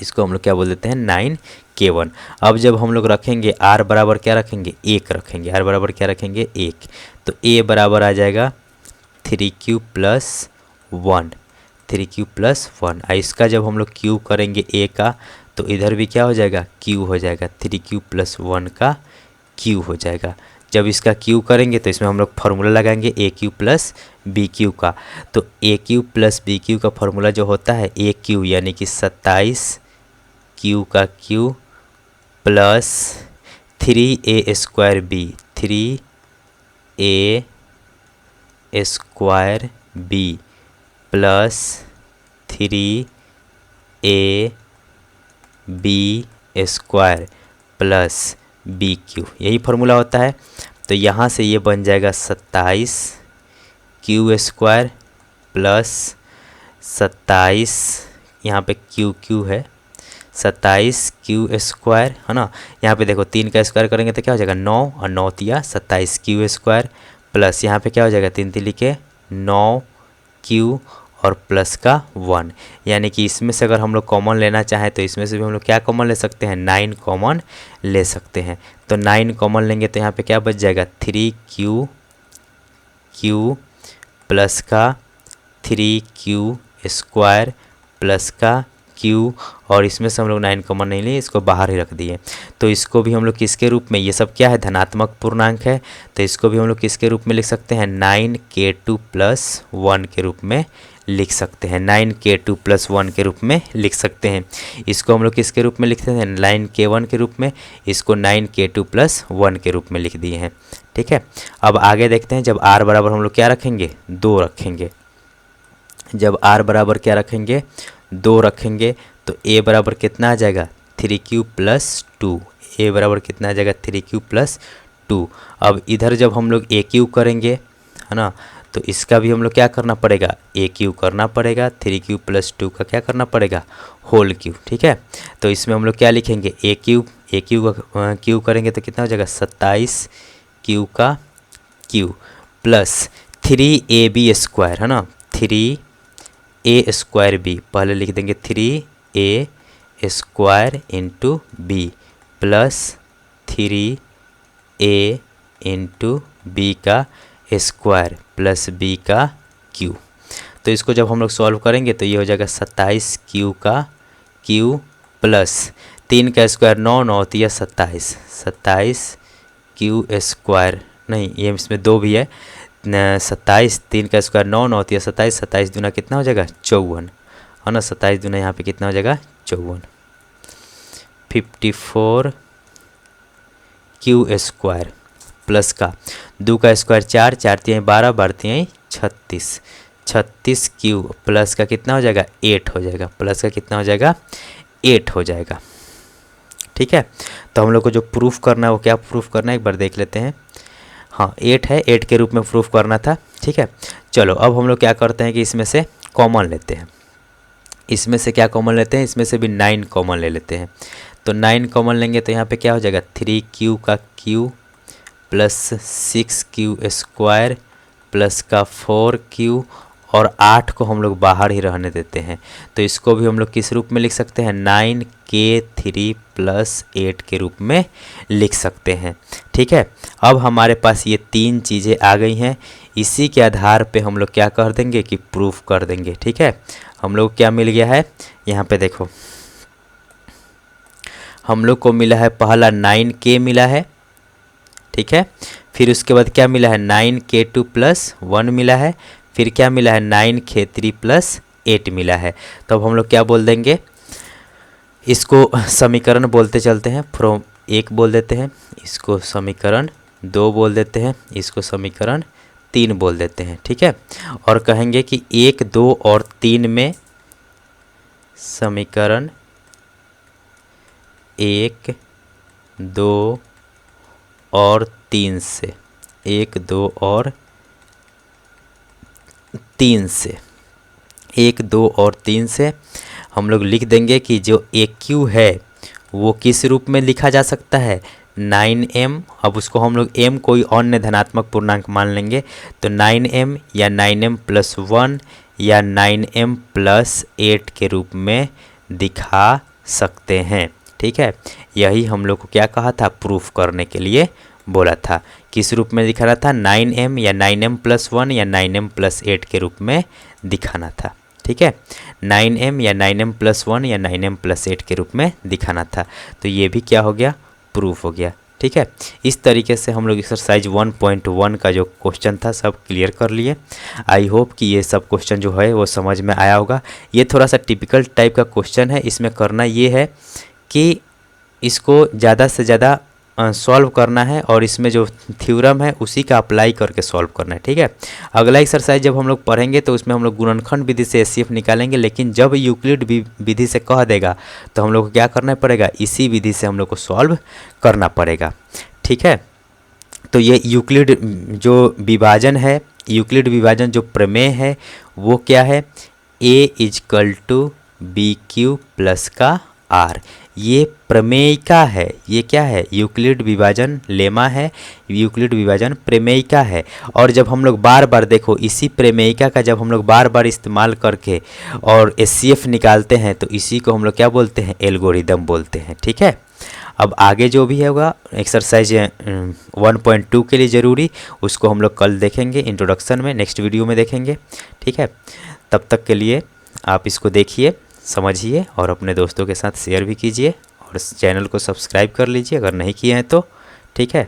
इसको हम लोग क्या बोल देते हैं 9k1। अब जब हम लोग रखेंगे r बराबर क्या रखेंगे 1 रखेंगे, r बराबर क्या रखेंगे 1, तो a बराबर आ जाएगा 3q प्लस 1, 3q प्लस 1। इसका जब हम लोग q करेंगे a का तो इधर भी क्या हो जाएगा q हो जाएगा, 3q प्लस 1 का q हो जाएगा। जब इसका q करेंगे तो इसमें हम लोग फार्मूला लगाएंगे ए क्यू प्लस बी क्यू का। तो ए क्यू प्लस बी क्यू का फार्मूला जो होता है ए क्यू यानी कि 27q का q plus 3a square b, 3a square b plus 3a b square plus b cube, यही फार्मूला होता है। तो यहाँ से ये बन जाएगा 27q स्क्वायर प्लस 27, यहाँ पे q है 27q स्क्वायर, है ना। यहाँ पे देखो 3 का स्क्वायर करेंगे तो क्या हो जाएगा 9 और 9 तिया 27q स्क्वायर प्लस यहाँ पे क्या हो जाएगा 3 तिली के 9q और प्लस का 1। यानी कि इसमें से अगर हम लोग कॉमन लेना चाहें तो इसमें से भी हम लोग क्या कॉमन ले सकते हैं 9 कॉमन ले सकते हैं। तो 9 कॉमन लेंगे तो यहाँ पे क्या बच जाएगा 3q प्लस का 3q स्क्वायर प्लस का q, और इसमें से हम लोग 9 कॉमन नहीं लिए, इसको बाहर ही रख दिए। तो इसको भी हम लोग किसके रूप में, ये सब क्या है धनात्मक पूर्णांक है, तो इसको भी हम लोग किसके रूप में लिख सकते हैं 9k2 प्लस 1 के रूप में लिख सकते हैं, 9k2 प्लस 1 के रूप में लिख सकते हैं। इसको हम लोग किसके रूप में लिखते हैं 9k1 के रूप में, इसको 9k2 प्लस 1 के रूप में लिख दिए हैं, ठीक है। अब आगे देखते हैं जब r बराबर हम लोग क्या रखेंगे 2 रखेंगे, जब r बराबर क्या रखेंगे 2 रखेंगे तो a बराबर कितना आ जाएगा 3q प्लस 2, a बराबर कितना आ जाएगा 3q प्लस 2। अब इधर जब हम लोग aq करेंगे, है ना, तो इसका भी हम लोग क्या करना पड़ेगा aq करना पड़ेगा, 3q प्लस 2 का क्या करना पड़ेगा होल क्यूब, ठीक है। तो इसमें हम लोग क्या लिखेंगे aq का q करेंगे तो कितना हो जाएगा 27q का q प्लस 3ab स्क्वायर, है ना, 3a स्क्वायर b, पहले लिख देंगे 3a square into b plus 3a into b का स्क्वायर प्लस बी का क्यू। तो इसको जब हम लोग सॉल्व करेंगे तो ये हो जाएगा 27 क्यू का क्यू प्लस 3 का स्क्वायर 9, 9 होती 27, 27 क्यू स्क्वायर, नहीं ये इसमें 2 भी है, 27, 3 का स्क्वायर 9, 9 होती 27, 27 दूना कितना हो जाएगा 54, है ना। 27 दूना यहाँ पे कितना हो जाएगा 54, 54 क्यू स्क्वायर प्लस का 2 का स्क्वायर 4, 4 3 12, 12 3 36, 36 क्यू प्लस का कितना हो जाएगा 8 हो जाएगा, प्लस का कितना हो जाएगा 8 हो जाएगा। ठीक है, तो हम लोग को जो प्रूफ करना है वो क्या प्रूफ करना है एक बार देख लेते हैं। हाँ 8 है, 8 के रूप में प्रूफ करना था। ठीक है, चलो अब हम लोग क्या करते हैं कि इसमें से कॉमन लेते हैं, इसमें से क्या कॉमन लेते हैं, इसमें से भी 9 कॉमन ले लेते हैं। तो 9 कॉमन लेंगे तो यहाँ पे क्या हो जाएगा 3 का क्यू प्लस 6 स्क्वायर प्लस का 4 और 8 को हम लोग बाहर ही रहने देते हैं। तो इसको भी हम लोग किस रूप में लिख सकते हैं 9K3 प्लस 8 के रूप में लिख सकते हैं। ठीक है, अब हमारे पास ये 3 चीज़ें आ गई हैं, इसी के आधार पे हम लोग क्या कर देंगे कि प्रूफ कर देंगे। ठीक है, हम लोग क्या मिल गया है यहाँ पे देखो, हम लोग को मिला है पहला 9K मिला है। ठीक है, फिर उसके बाद क्या मिला है 9K2 प्लस 1 मिला है, फिर क्या मिला है 9K3 प्लस 8 मिला है। तो अब हम लोग क्या बोल देंगे, इसको समीकरण बोलते चलते हैं, फ्रॉम 1 बोल देते हैं, इसको समीकरण 2 बोल देते हैं, इसको समीकरण 3 बोल देते हैं। ठीक है, और कहेंगे कि 1 2 और 3 में समीकरण 1 2 और 3 से 1 2 और 3 से 1 2 और 3 से हम लोग लिख देंगे कि जो AQ है वो किस रूप में लिखा जा सकता है 9m। अब उसको हम लोग m कोई अन्य धनात्मक पूर्णांक मान लेंगे, तो 9m या 9m प्लस 1 या 9m प्लस 8 के रूप में दिखा सकते हैं। ठीक है, यही हम लोग को क्या कहा था प्रूफ करने के लिए बोला था, किस रूप में दिखाना था 9m या 9m प्लस 1 या 9m प्लस 8 के रूप में दिखाना था। ठीक है, 9m या 9m प्लस 1 या 9m प्लस 8 के रूप में दिखाना था। तो ये भी क्या हो गया प्रूफ हो गया। ठीक है, इस तरीके से हम लोग एक्सरसाइज 1.1 का जो क्वेश्चन था सब क्लियर कर लिए। आई होप कि ये सब क्वेश्चन जो है वो समझ में आया होगा। ये थोड़ा सा टिपिकल टाइप का क्वेश्चन है, इसमें करना ये है कि इसको ज़्यादा से ज़्यादा सॉल्व करना है और इसमें जो थ्योरम है उसी का अप्लाई करके सॉल्व करना है। ठीक है, अगला एक्सरसाइज जब हम लोग पढ़ेंगे तो उसमें हम लोग गुणनखंड विधि से HCF निकालेंगे, लेकिन जब यूक्लिड विधि से कह देगा तो हम लोग को क्या करना पड़ेगा, इसी विधि से हम लोग को सॉल्व करना पड़ेगा। ठीक है, तो ये यूक्लिड जो विभाजन है, यूक्लिड विभाजन जो प्रमेय है वो क्या है, A = BQ प्लस का R, ये प्रमेयिका है। ये क्या है यूक्लिड विभाजन लेमा है, यूक्लिड विभाजन प्रमेयिका है। और जब हम लोग बार बार देखो इसी प्रमेयिका का जब हम लोग बार बार इस्तेमाल करके और HCF निकालते हैं तो इसी को हम लोग क्या बोलते हैं एल्गोरिदम बोलते हैं। ठीक है, अब आगे जो भी होगा एक्सरसाइज 1.2 के लिए ज़रूरी उसको हम लोग कल देखेंगे इंट्रोडक्शन में, नेक्स्ट वीडियो में देखेंगे। ठीक है, तब तक के लिए आप इसको देखिए, समझिए और अपने दोस्तों के साथ शेयर भी कीजिए और चैनल को सब्सक्राइब कर लीजिए अगर नहीं किए हैं तो। ठीक है।